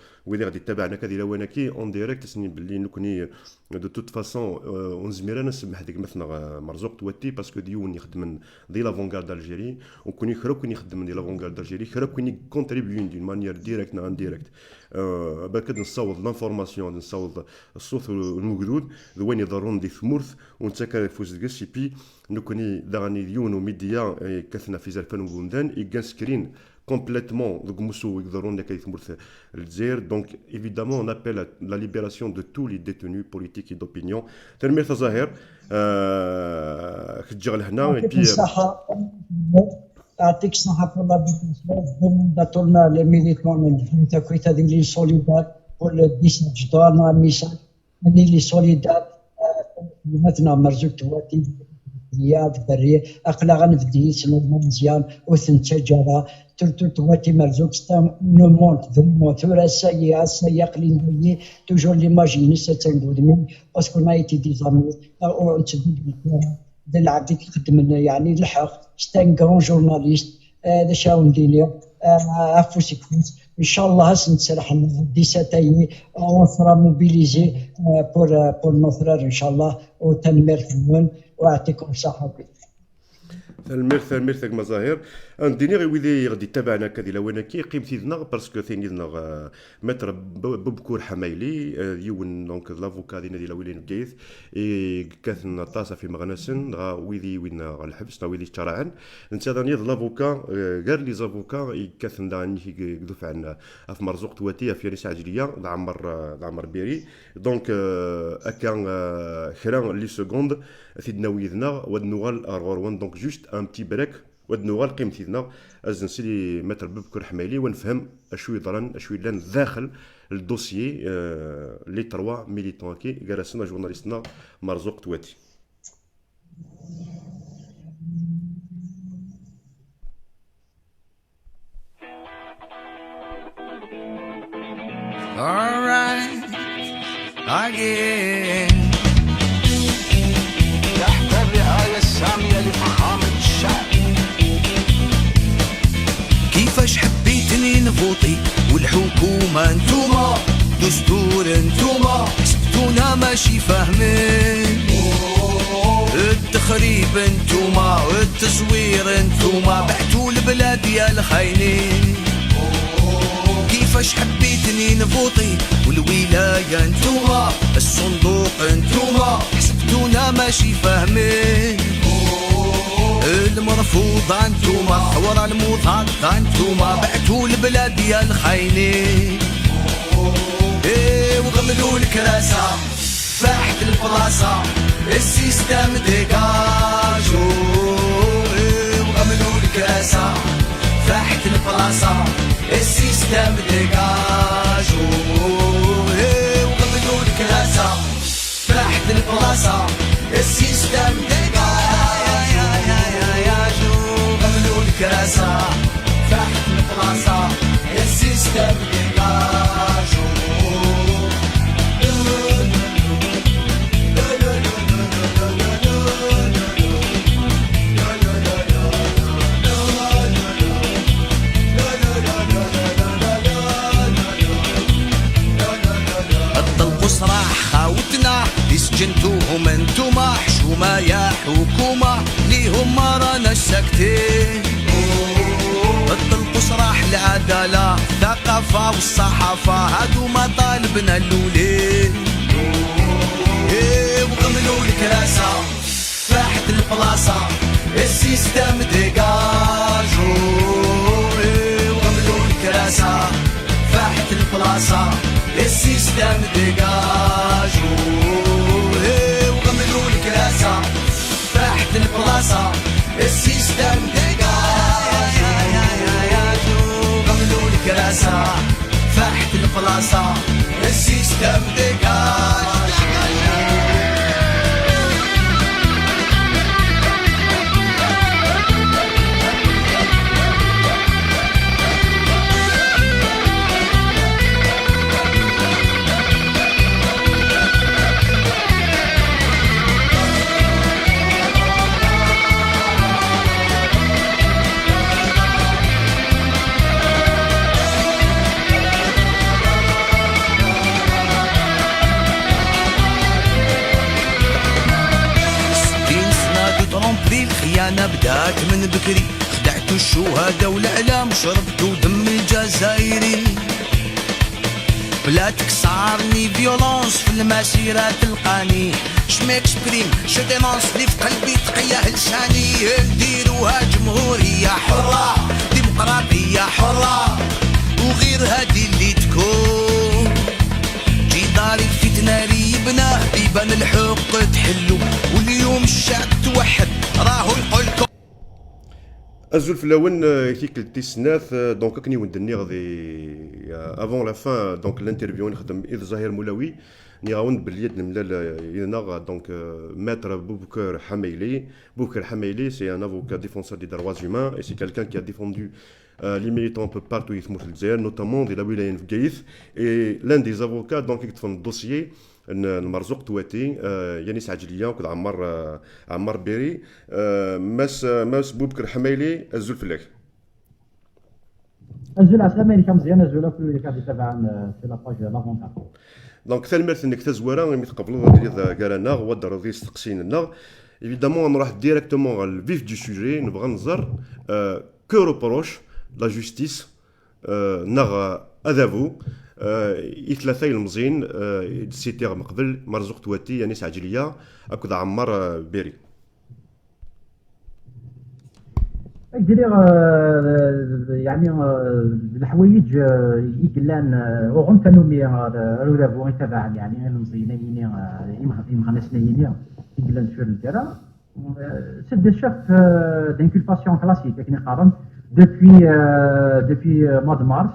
غادي تتابعنا كذي لو انا كي اون ديريكت سني باللي نكوني دو توت فاسون اون زميره نسمح ديك مثلا مرزوق توتي باسكو ديون يخدم دي لافونغارد الجيري وكوني خرا كوني يخدم دي لافونغارد الجيري خرا كوني كونتريبيون دون مانيير ديريكت نا انديريكت باكد نصوت لانفورماسيون نصوت الصوت الموجود وين يضرون دي ثمورث ونتسكر فوز ديسي بي نكوني داني ديون وميديا كثنا في زلفان وغوندان يغنسكرين complètement donc Moussou Igdoron qui est le donc évidemment on appelle à la libération de tous les détenus politiques et d'opinion تنمير تظاهر خجر لهنا et puis يعطيك الصحة في الله بيتنا طولنا لي ميليتون نتا كويتا دي لي سوليدار بول ديسنا جدارنا ميسان مني لي سوليدار مثلا مرزوق تواتي هي الدري اقلا غنفدي سنو مزيان وثنتا جرا تلتو تواتي مرزوق ستا نو مونت دو مونت ورا سايا سايا قليل توجور ليماجيني ستنقود من باسكو ما يتي دي زامي او انت د العبد كيخدم يعني الحق ستا ان كرون جورناليست هذا شاون دينيا عفوسي كويس ان شاء الله سنتسرح دي ساتاي اون سرا موبيليزي بور نوثرار ان شاء الله وتنمير ثمون ويعطيكم الصحه. الميرث مظاهر انديني غي ويدي غادي تابعنا كادي لوانا كي قيمتي تيدنا باسكو ثاني متر ببكور حمايلي يون دونك لافوكا دينا ديال ويلين بكيث كاثن طاسه في مغنسن غا ويدي وين الحبس ويدي شرعا انت ثاني لافوكا غير لي زافوكا كاثن داني يقذف عنا في مرزوق تواتيه في ريس عجليه عمر بيري دونك كان خيرا لي سكوند ثيدنا ويدنا ودنوغال ارغوروان دونك جوست ان بتي بريك ودنوغال قيمتينا ازنسلي متر ببكر حمالي ونفهم اشو يضرن اشو لان داخل الدوسيي لي تروا ميليتون كي جالسنا جورناليستنا مرزوق تواتي. All right, again. تحت الرعاية السامية لفخامة الشعب. كيفاش حبيتني نفوطي والحكومة انتوما دستور انتوما حسبتونا ماشي فاهمين التخريب انتوما والتزوير انتوما بعتوا البلاد يا الخاينين كيفاش حبيتني نفوطي والولاية انتوما الصندوق انتوما حسبتونا ماشي فاهمين المرفوضة انتوما حوار المضادة انتوما بعتوا البلاد يا الخاينين وغملوا الكراسة فاحت البلاصة السيستم ديكاجو وغملوا الكراسة فاحت البلاصة السيستم ديكاجو وغملوا الكراسة فاحت البلاصة السيستم ديكاجو غملوا الكراسة فاحت البلاصة السيستم ديكاجو سجنتوهم انتوما حشومة يا حكومة ليهم ما رانا ساكتين اطلقوا صراح العدالة الثقافة والصحافة هادو مطالبنا الاولين وغملوا الكراسة فاحت البلاصة السيستم ديكاجو وغملوا الكراسة فاحت البلاصة السيستم ديكاجو وغملوا الكراسة فاحت البلاصة السيستم ديكاجو غملوا الكراسة فاحت البلاصة السيستم ديكاجو الخيانة بدات من بكري خدعتوا الشهداء والإعلام شربتوا دم الجزائري بلا تكسرني فيولونس في المسيرة تلقاني شميكسبريم شو دينونس لي في قلبي تقية لساني نديروها جمهورية حرة ديمقراطية حرة وغير هادي اللي تكون جدار الفتنة ريبنا بيبان الحق تحلو واليوم الشعب توحد راهو يقولكم الزول في الاول كي قلتي السناث دونك كني وندني غادي افون لا فان دونك الانترفيو نخدم اذ زهير مولاوي نيغاون باليد الملال ينغ دونك maître Boubacar Hamaili. Boubacar Hamaili, c'est un avocat défenseur des droits humains et c'est quelqu'un qui a défendu les militants un peu partout notamment de la wilaya de Gaïth. Et l'un des avocats donc qui fait un dossier المرزوق تواتي يانيس عجليه وكذا عمار بيري ماس بوبكر حمايلي الزول فلاك الزول عسلامة كم مزيان الزول كل كان يتابع في لاباج لافونتار دونك ثالث انك تزوره ملي تقبلوا هذا قالنا ودر ذي استقسينا évidemment نروح directement على الفيف دو سوجي نبغى نزر كو روبروش لا جوستيس نغ اذافو إثلاثي المزين سيتيغ مقبل مرزوق تواتي يانيس عجليه اكد عمار بيري دير يعني الحوايج يقلان وغن كانوا مي رودابو يتابع يعني المزينين يمغنا سنين يقلان في الجرا سد الشف دانكولباسيون كلاسيك كي نقارن depuis mois de mars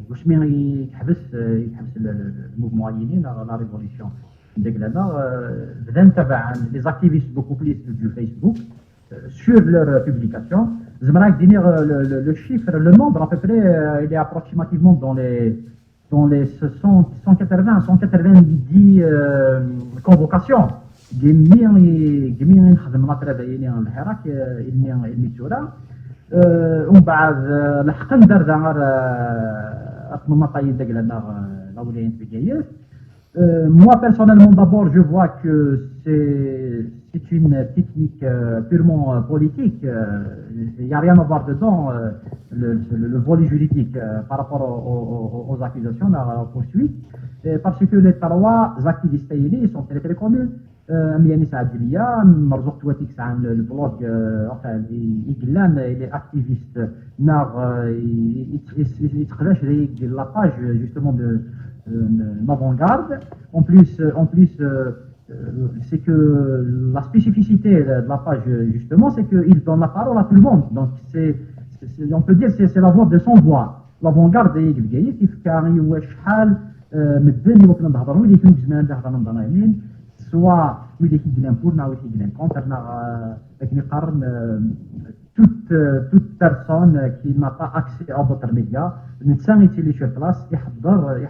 واش مي يحبس الموفمون يني لا ريفوليسيون ديك لنا بدا نتابع لي زاكتيفيست بوكو بليس دو فيسبوك sur leurs publications. J'aimerais dire le chiffre, le nombre à peu près, il est approximativement dans les 180, 190 convocations. جميع نخدم ناطر دايرين الحراك الميتورا ومن بعد لحقا دار غير اتمنى طايد داك لا ولايين في جايز. Moi personnellement d'abord je vois que c'est une technique purement politique, il n'y a rien à voir dedans, le volet juridique par rapport aux accusations, aux poursuites, parce que les trois activistes ils sont très très connus. ميانيس عادلية مرزوق تواتيك عن البلوج يقلان لي اكتيفيست ناغ يتقلاش لاباج جوستومون دو l'avant-garde. En plus c'est que la spécificité de la page justement c'est qu'il donne la parole à tout le monde, donc on peut dire c'est la voix de son voix. L'avant-garde يقول كيف كان هو شحال مدن يمكن نهضروا اللي كانوا زمان نهضروا نظامين soit ويلي كيقلان بورنا ويلي كيقلان كونترنا لكن يقارن toute personne qui n'a pas accès à d'autres médias الانسان يتيلي sur place يحضر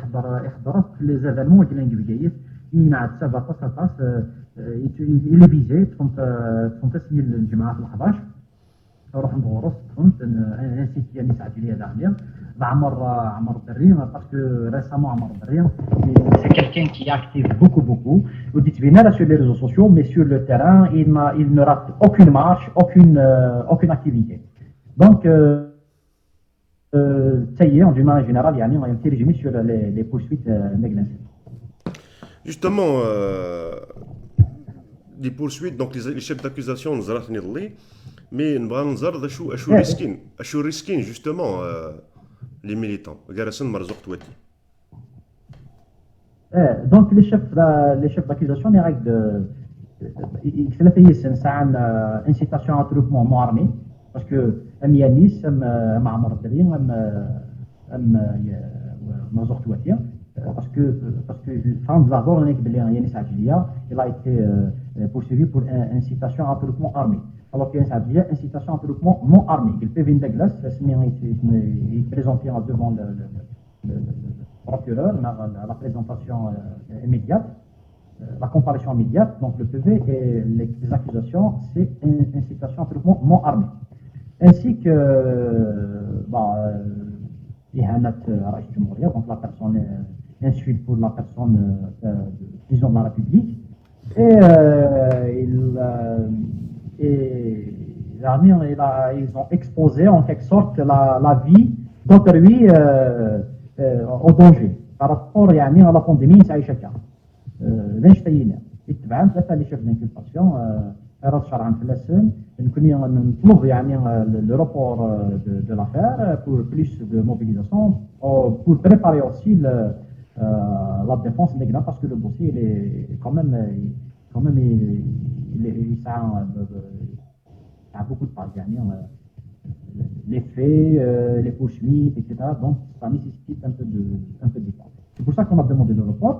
في les événements اللي نقبيت ينعد سبع تصاص اللي فيزي تفهمت اسمي الجماعه في 11 نروح ندورس فهمت نسيت يعني ساعتين داعيه عمر الدريم باسكو ريسامون عمر الدريم c'est quelqu'un qui est actif beaucoup وديت بينا là sur les réseaux sociaux mais sur le terrain il ne rate aucune marche aucune activité donc ça y est en général يعني on a résumé sur les poursuites négligentes. Justement les poursuites donc les chefs d'accusation nous راه نضلي mais نبغى نزر شو ريسكين justement les militants جالسين مرزوق تواتي. Donc les chefs d'accusation les règles ثلاثة يسن عن incitation à attroupement non armé parce que يانيس مع عمر الدريم مرزوق تواتي parce que fin de la journée يانيس عجلية il a été poursuivi pour incitation à attroupement armé. Alors qu'il y a une incitation à attroupement non armé. Il peut venir de glace, il est présenté devant le procureur, la présentation immédiate, la comparution immédiate. Donc le PV et les accusations, c'est une incitation à attroupement non armé. Ainsi que Ihanat Raïs Jumhouria, donc la personne insulte pour la personne disons de la République. Et ils ont exposé en quelque sorte la vie d'autrui au danger par rapport يعني à la pandémie تعيشها كاع ليش تاينا يتبعوا ثلاثه اللي شفنا انكلباسيون راه شرعا في السن نكون نطلب يعني le report de l'affaire pour plus de mobilisation pour préparer aussi la défense légale parce que le dossier il est quand même ça a beaucoup de pages, les faits, les poursuites, etc. Donc ça nécessite un peu de temps. pour ça qu'on a demandé le report.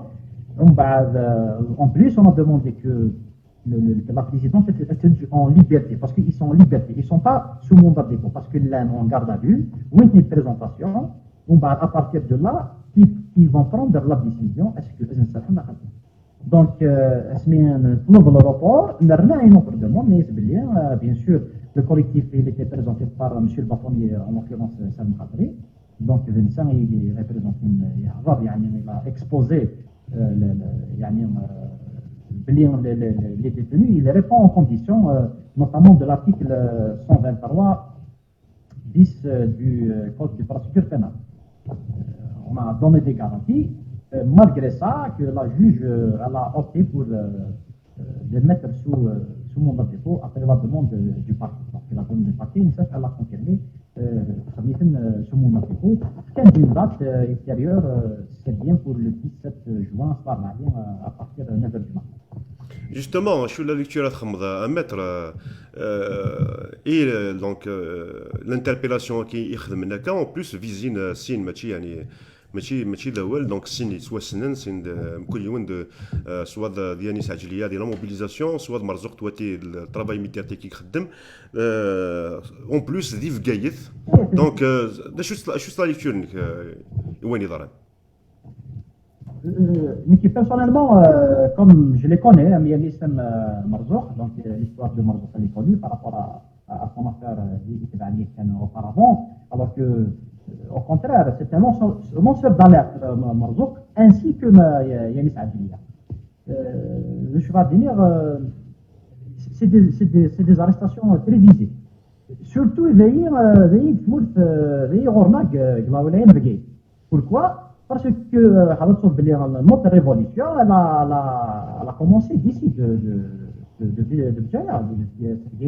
En plus, on a demandé que la présidence était en liberté, parce qu'ils sont en liberté. Ils ne sont pas sous mandat de dépôt, parce que là, on garde à vue, ou une présentation, à partir de là, ils vont prendre la décision. Est-ce que donc, pour le report, on a une autre demande, mais bien sûr, le collectif il était présenté par M. le bâtonnier, en l'occurrence Sam Khatri. Donc, Vincent, il représente il a exposé les détenus, il répond aux conditions, notamment de l'article 123 bis du Code de procédure pénale. On a donné des garanties. Malgré ça, que la juge elle a opté pour les mettre sous mandat de dépôt après la demande du parquet. Donc, la demande du parquet, elle a confirmé sous mandat de dépôt. Quand une date ultérieure, c'est bien pour le 17 juin, à partir de 9h du matin. Justement, je suis la lecture à mettre et donc l'interpellation qui est en plus visine signe ماشي الاول دونك السن سوا سنن سن كل يوم سوا ديال نيس عجليه ديال لا موبيليزاسيون سوا مرزوق تواتي الطرافاي ميدياتيك يخدم اون بلوس دي فكايث دونك شو لا ليكتور وين يضرب Mais personnellement, comme je les connais, Yanis Marzouk, donc l'histoire de Marzouk elle est connue par rapport à son affaire auparavant, alors que au contraire, c'est un lanceur d'alerte, Marzouk, ainsi que Yanis Adjilia. Je vais dire, c'est des arrestations télévisées. Surtout, pourquoi? Parce que notre révolution, elle a commencé d'ici, de Bjaya,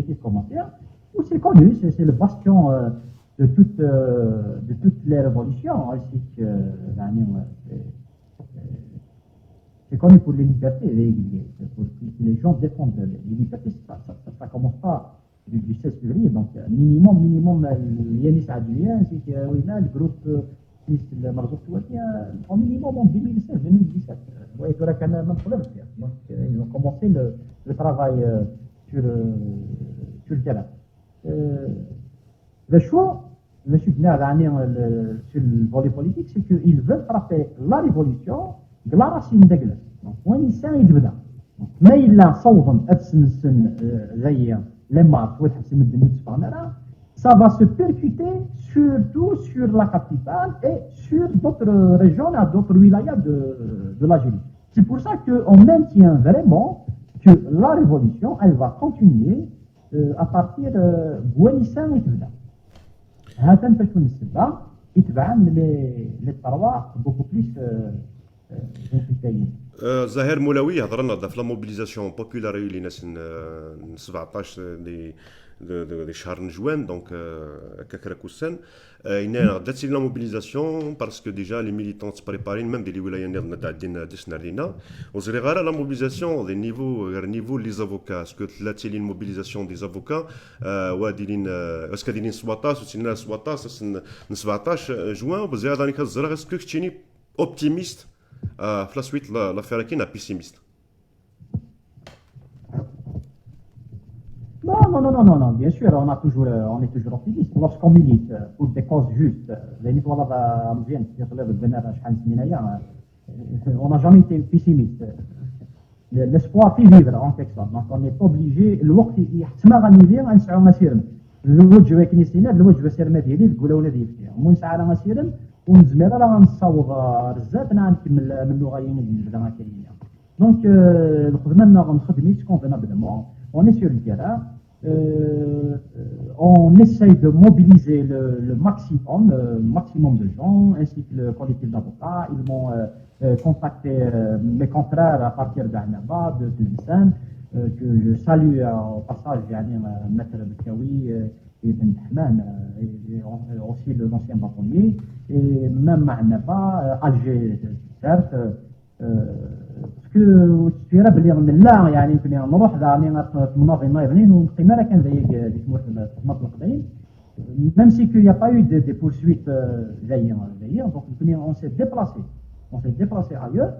de commentaire, où c'est connu, c'est le bastion de toutes les révolutions, ainsi que c'est connu pour les libertés, pour que les gens défendent les libertés, ça commence pas du 16 février, donc minimum, Yanis Adjoulia, ainsi que le groupe Marzouk au minimum en 2016-2017. Donc ils ont commencé le travail sur le terrain. Le choix, sur le volet politique, c'est qu'ils veulent frapper la révolution de la racine de glace. Donc, on y sait, il veut dire. Mais il a sauvé les marques, ça va se percuter surtout sur la capitale et sur d'autres régions, d'autres wilayas de l'Algérie. C'est pour ça qu'on maintient vraiment que la révolution, elle va continuer à partir de Bouanissan et Tibda. هذا تكون السبب يتبع les trois beaucoup plus زهير مولوي هضرنا في لا موبيليزاسيون بوبولار اللي ناس 17 دي شهر نجوان دونك كاكراكوسان هنا غدات لا موبيليزاسيون باسكو ديجا لي ميليتون تبريبارين ميم دي لي ولايه نيرنا تاع عندنا دسنا لينا وزري غير لا موبيليزاسيون دي نيفو غير نيفو لي زافوكا اسكو ثلاثه لي موبيليزاسيون دي زافوكا واديرين اسكو دايرين 17 وسنا 17 17 جوان بزاف هذاني كزرا اسكو كنتيني اوبتيميست في لا سويت لافير كاينه بيسيميست Non, bien sûr, on est toujours optimiste. Lorsqu'on milite pour des causes justes, on n'a jamais été pessimiste. L'espoir fait vivre en quelque sorte. Donc on est obligé, le وقت يحتمى غنيدير غنسعو مسيرنا. الوجه واكن يستينا الوجه سير ديالي تقول ولا ديال فيها. ونسعى مسيرنا ونزمر راه غنصاوب رزات نكمل من اللغيين اللي بدا كاينين. دونك الخدمه غنخدمي كونفينابلمون. On est sur le terrain, on essaye de mobiliser le maximum de gens, ainsi que le collectif d'avocats. Ils m'ont contacté mes confrères à partir d'Annaba, de Tlemcen, que je salue au passage, Maître Bekawi et Ben Tahman, et aussi l'ancien bâtonnier, et même Annaba, Alger, certes. باسكو السيره بلي من لا يعني يمكن نروح منظمه يبنين ونقيم راه كان ديك المطلق القديم même si qu'il n'y a pas eu des poursuites d'ailleurs donc on s'est déplacé On s'est déplacé ailleurs.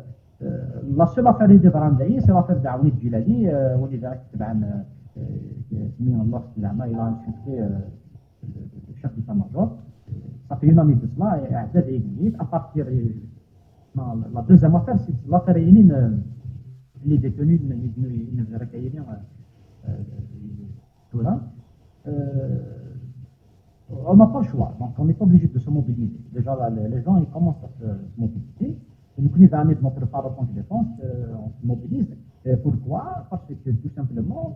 La seule affaire اللي ظهرت لي c'est l'affaire de Aouni Djilali واللي دارت تبع سميه الله زعما il a insulté le chef d'état-major. Ça fait une année de cela et اعداد عيد à partir la deuxième affaire c'est l'affaire Yénine les détenus ne recueillir tout là. On n'a pas le choix, donc on n'est pas obligé de se mobiliser. Déjà là, les gens ils commencent à se mobiliser. Et nous connaissons de notre part en tant que défense, on se mobilise. Et pourquoi? Parce que tout simplement,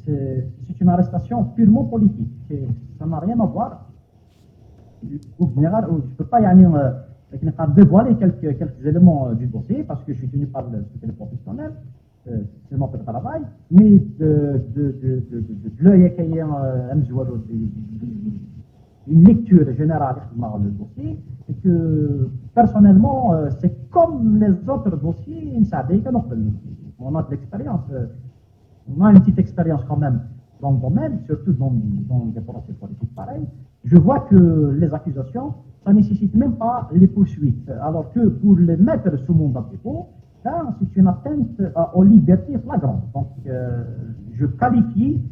c'est une arrestation purement politique. Ça n'a rien à voir. Au général, je ne peux pas dévoiler quelques éléments du dossier parce que je suis tenu par le secret professionnel. C'est notre travail, mais de l'œil une lecture générale du dossier, c'est que personnellement, c'est comme les autres dossiers, on a de l'expérience, on a une petite expérience quand même dans le domaine, surtout dans des procès politiques pareils. Je vois que les accusations, ça ne nécessite même pas les poursuites, alors que pour les mettre sous mandat de dépôt, c'est une atteinte aux libertés flagrantes. Donc, je qualifie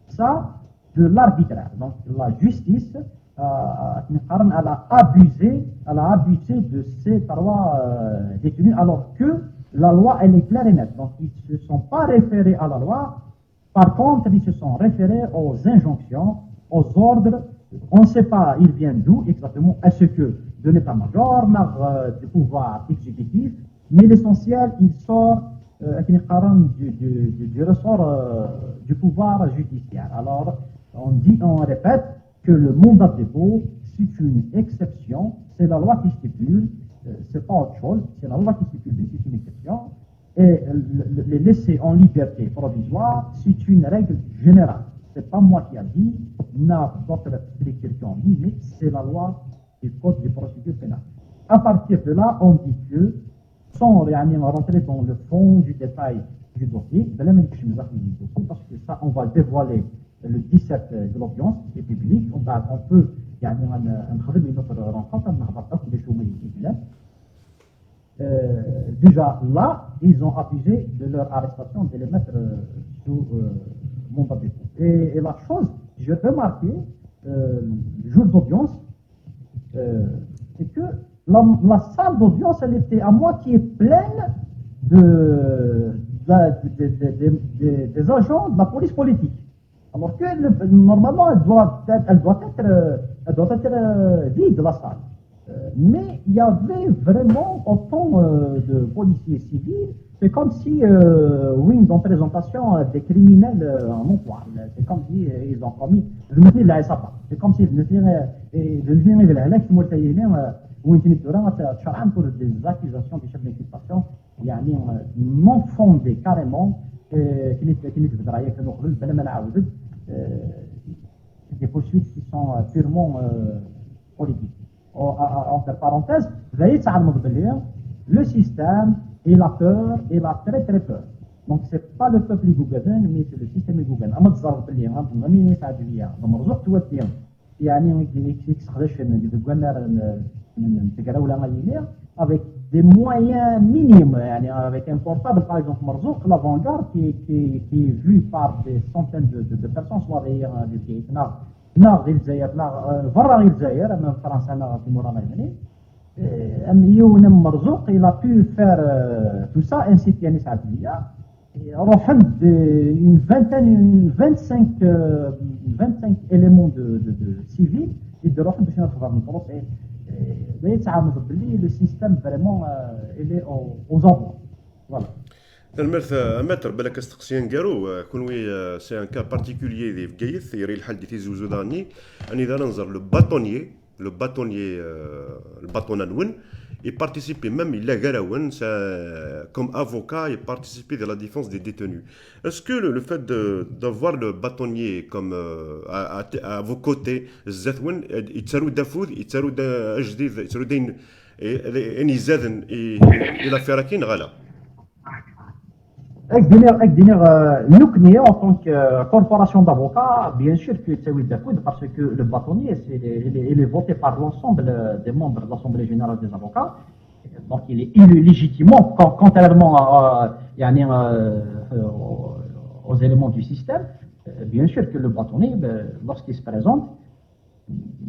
ça de l'arbitraire. Donc, la justice, elle a abusé de ces droits détenus, alors que la loi, elle est claire et nette. Donc, ils ne se sont pas référés à la loi. Par contre, ils se sont référés aux injonctions, aux ordres. On ne sait pas, ils viennent d'où exactement. Est-ce que de l'état-major, du pouvoir exécutif? Mais l'essentiel, il sort du ressort du pouvoir judiciaire. Alors, on répète que le mandat de dépôt, c'est une exception, c'est la loi qui stipule, c'est pas autre chose, c'est la loi qui stipule, c'est une exception. Et les laisser en liberté provisoire, c'est une règle générale. C'est pas moi qui a dit, n'a d'autres structures qui ont dit, mais c'est la loi du code de procédure pénale. À partir de là, on dit que sans rentrer dans le fond du détail du dossier, parce que ça, on va le dévoiler le 17 de l'audience, c'est public, on peut, une autre rencontre, déjà là, ils ont abusé de leur arrestation, de les mettre sous mandat de dépôt. Et la chose, j'ai remarqué, le jour d'audience, c'est que la salle d'audience, elle était à moitié pleine des agents de la police politique. Alors que normalement, elle doit être vide, la salle. Mais il y avait vraiment autant de policiers civils. C'est comme si, oui, dans présentation des criminels en emploi. C'est comme si ils ont commis. C'est comme si pour des accusations de chefs d'inculpation non fondées carrément, des poursuites qui sont purement politiques. Entre parenthèses, le système, il a peur, il a très très peur. Donc c'est pas le peuple Google, mais c'est le système Google. Avec des moyens minimes, avec un portable par exemple, Marzouk, l'avant-garde qui est vu par des centaines de personnes, soit d'ailleurs des pays, il a pu faire tout ça, ainsi qu'il y a une vingtaine, 25 éléments de civils et de procès. Le système vraiment il est aux envois. Voilà. المثل بالك استقسيان قالوا كون وي سي ان كا بارتيكولير دي فكايث يري الحال دي تيزو زوداني اني اذا ننظر le bâtonnier Nwen, il participait même, il a Garawen, comme avocat, il participait de la défense des détenus. Est-ce que le fait d'avoir le bâtonnier comme à vos côtés, Zetwen, il tsarou dafoud, il tsarou d'ajdid, il tsarou d'ain, et nizaden, il a fait rakin, gala. Nous, en tant que corporation d'avocats, bien sûr que c'est oui parce que le bâtonnier, il est voté par l'ensemble des membres de l'Assemblée générale des avocats. Donc il est illégitimement, contrairement aux éléments du système. Bien sûr que le bâtonnier, lorsqu'il se présente,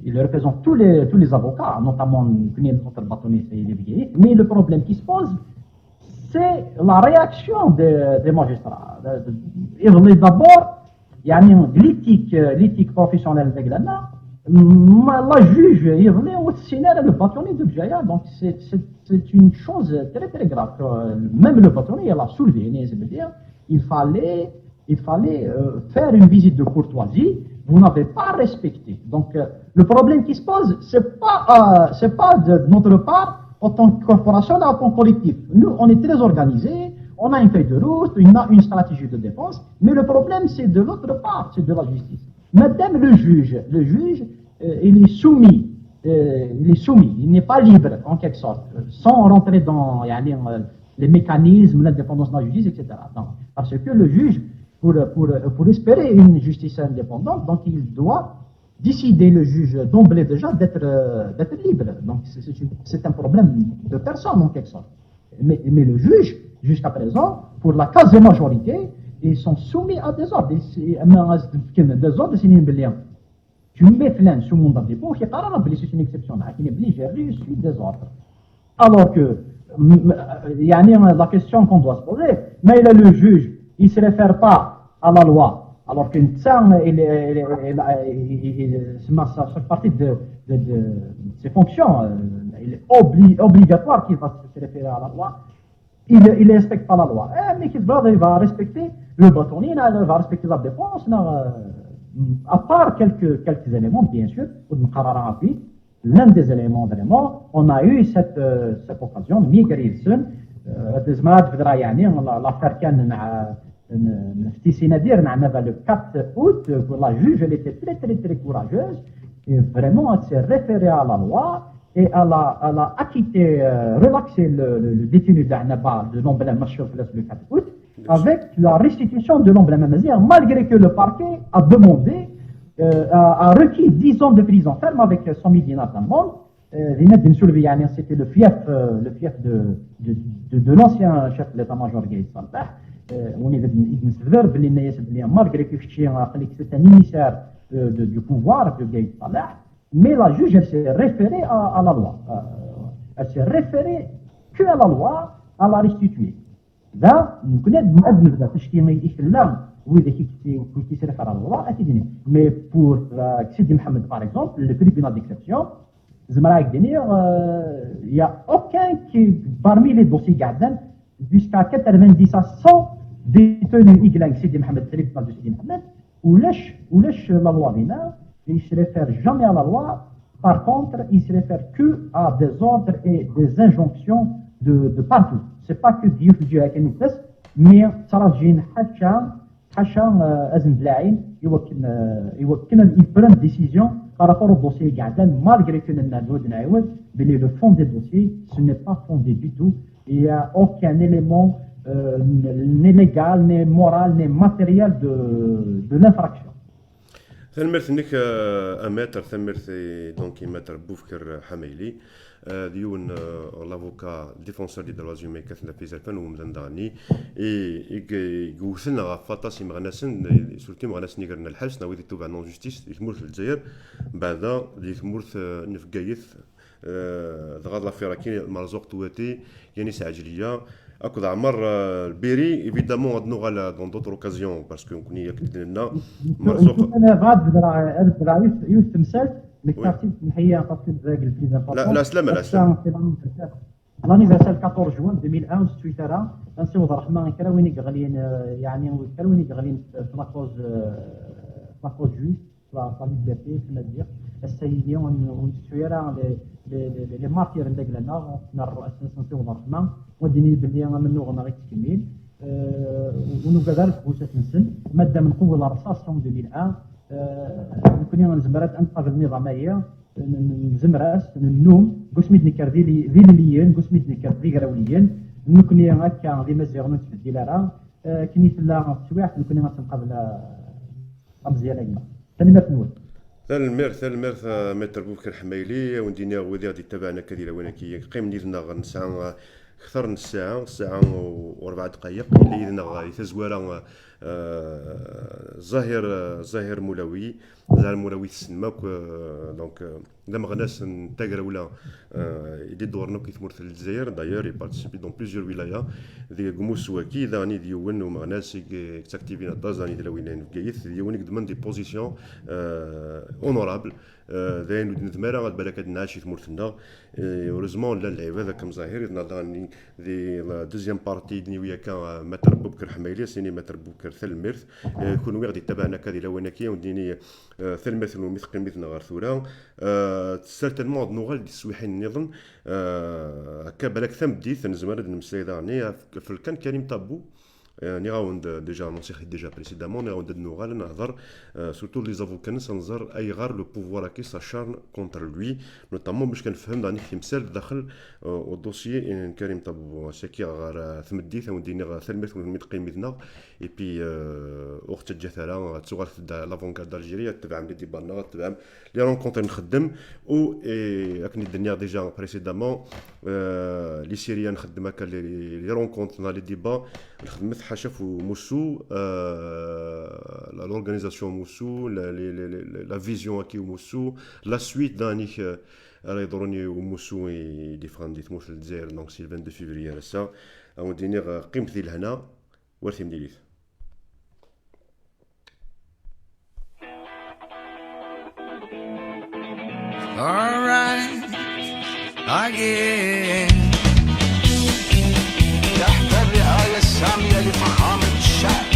il représente tous les avocats, notamment notre bâtonnier, c'est Lévy. Mais le problème qui se pose, c'est la réaction des magistrats. D'abord, il y a l'éthique professionnelle de Glana. La juge, il y le bâtonnier de Bjaya. Donc c'est une chose très très grave. Même le bâtonnier, il a soulevé, c'est-à-dire, il fallait faire une visite de courtoisie. Vous n'avez pas respecté. Donc le problème qui se pose, c'est pas de notre part en tant que corporation, en tant que collectif. Nous, on est très organisés, on a une feuille de route, on a une stratégie de défense, mais le problème, c'est de l'autre part, c'est de la justice. Madame le juge, il est soumis, il n'est pas libre, en quelque sorte, sans rentrer dans les mécanismes, l'indépendance de la justice, etc. Donc, parce que le juge, pour espérer une justice indépendante, donc il doit décider, le juge d'emblée déjà, d'être libre. Donc c'est un problème de personne en quelque sorte. Mais le juge, jusqu'à présent, pour la quasi-majorité, ils sont soumis à des ordres. Des ordres, c'est une belle. Tu mets plein sur mon dépôt, c'est une exception. J'ai reçu des ordres. Alors que, la question qu'on doit se poser, mais le juge, il ne se réfère pas à la loi, alors qu'une ça fait partie de ses fonctions. Il est obligatoire qu'il va se référer à la loi. Il ne respecte pas la loi. Mais il va respecter le bâtonnier, il va respecter la défense, à part quelques éléments, bien sûr, l'un des éléments vraiment, on a eu cette occasion, Migrilson, l'affaire le 4 août, la juge elle était très très très courageuse et vraiment elle s'est référée à la loi et elle a acquitté, relaxé le détenu de l'emblème le 4 août avec la restitution de l'emblème malgré que le parquet a demandé, a requis 10 ans de prison ferme avec 100 000 dinars d'amende. C'était le fief de l'ancien chef de l'état-major Gaïd Salah. Malgré que c'est un émissaire du pouvoir de Gaïd Salah, mais la juge elle s'est référée à la loi. Elle s'est référée que à la loi, à la restituer. Mais pour Sidi Mohamed par exemple, le tribunal d'exception, il n'y a aucun qui, parmi les dossiers gardens, jusqu'à 90 à 100 détenus Sidi Mohamed, tribunal de Sidi Mohamed, ou lèche la loi d'Ina, il ne se réfère jamais à la loi. Par contre, il se réfère que à des ordres et des injonctions de partout. C'est pas que Dieu fait du mais Sarajin Hacham Azim Blaïn, il prend une décision par rapport au dossier Garden, malgré que le fond des dossiers, ce n'est pas fondé du tout. Il n'y a aucun élément ni légal, ni moral, ni matériel de l'infraction. ثمرت اماتر ثمرت دونك ماتر بوفكر حميلي ديون لافوكا ديفونسور دي دروازي مي كثنا في زرفان ومدان داني اي غوثنا فاطاسي مغناسن سورتي مغناسن يقرنا الحبس ناوي توبع نون جوستيس يثمرت الجزائر بعد يثمرت نفقايث ضغط لافيراكين مرزوق تواتي يعني ساعجليه اكو عمر البيري ايفيدامون غادنو غالا دون دوطر اوكازيون باسكو كوني ياك لنا مرزوق انا غاد درا يوسف تمثال مكتاتي نحيه باسكو البريزيدون لا سلامه لا سلامه لانيفرسال 14 جوان 2001 تويتر نسيو الرحمن كراويني غاليين يعني كراويني غاليين في لاكوز جويس لا ليبرتي كما دير السيديه ونسويرا لي مارتير ندقلنا الرؤساء نسيو الرحمن وديني باللي منو غنا غير تكميل ونو كذلك بوسات نسن ماده من قوه الرصاص 2001 يمكن نزمرات انقذ النظاميه نزمراس النوم قسميت نكر فيليين قسميت نكر فيغراوليين نكوني هكا ديما زيرو تبدي لها كنيت لا سواح نكوني غنقابل مزيان كلمه ثاني ما تنول الميرث متر بوكر حمايلي وندينا ودي غادي تبعنا كثيرا ونكي قيم ديالنا نسعى اكثر من ساعه وربع دقائق اللي دينا تزواره ظاهر مولوي تسمى دونك لما غناس نتاقرا ولا يدي دورنا كيتمرثل الجزائر داير يبارتيسيبي دون بليزيور ولايا دي قموس كي داني ديون ومغناس اكتيفينا دازاني ديال وين في ديون يقدمن دي بوزيسيون اونورابل داين ندمارا غاد بالك هاد الناس يتمرثلنا اوريزمون لا اللعيبه هذاك مظاهر داني دي دوزيام بارتي دني ويا كان متر بوكر حمايليه سيني متر بوكر ثل الميرث كون غادي تبعنا كادي لواناكيه ونديني ثل مثل ومثقل مثلنا غير ثورة سيرتينمون نوغال دي السويحين نظن هكا بالك ثم بديت نزمر نمساي داني في الكان كريم طابو ني غاوند ديجا نونسيخي ديجا بريسيدامون ني غاوند نوغال نهضر سورتو لي زافوكان ننظر اي غار لو بوفوار كي ساشارن كونتر لوي نوتامون باش كنفهم داني تمثال داخل او دوسيي كريم طابو ساكي غار ثمديت ونديني غا ثلمث ونمدقيم مدنا اي بي اخت الجثاله تسوغال لافونكارد الجيريا تبع لي ديبانا تبع لي رونكونتر نخدم او اكني الدنيا ديجا بريسيدامون لي سيريان نخدم هكا لي رونكونتر لي ديبا نخدمت حاشف وموسو لورغانيزاسيون موسو لا فيزيون كي موسو لا سويت دانيك راهي يضروني وموسو ديفران دي تموت الجزائر دونك سي 22 فيفري هسا او ديني قيمتي لهنا ورثي مديريت Alright, again. تحت الرعاية السامية لفخامة الشعب.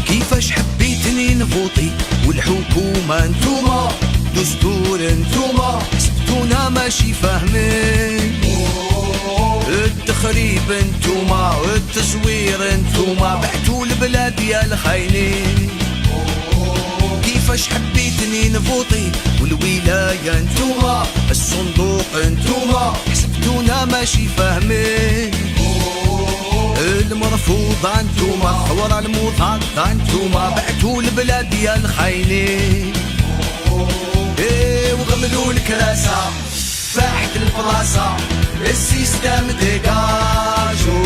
كيفاش حبيتني نفوطي والحكومة انتوما دستور انتوما حسبتونا ماشي فاهمين التخريب انتوما التزوير انتوما بعتوا البلاد يا الخاينين كيفاش حبيتني نفوطي والولاية انتوما الصندوق انتوما حسبتونا ماشي فاهمين المرفوض انتوما ثورة المضاد انتوما بعتوا البلاد يا الخاينين وغملوا الكراسة فاحت البلاصة السيستم ديجاجو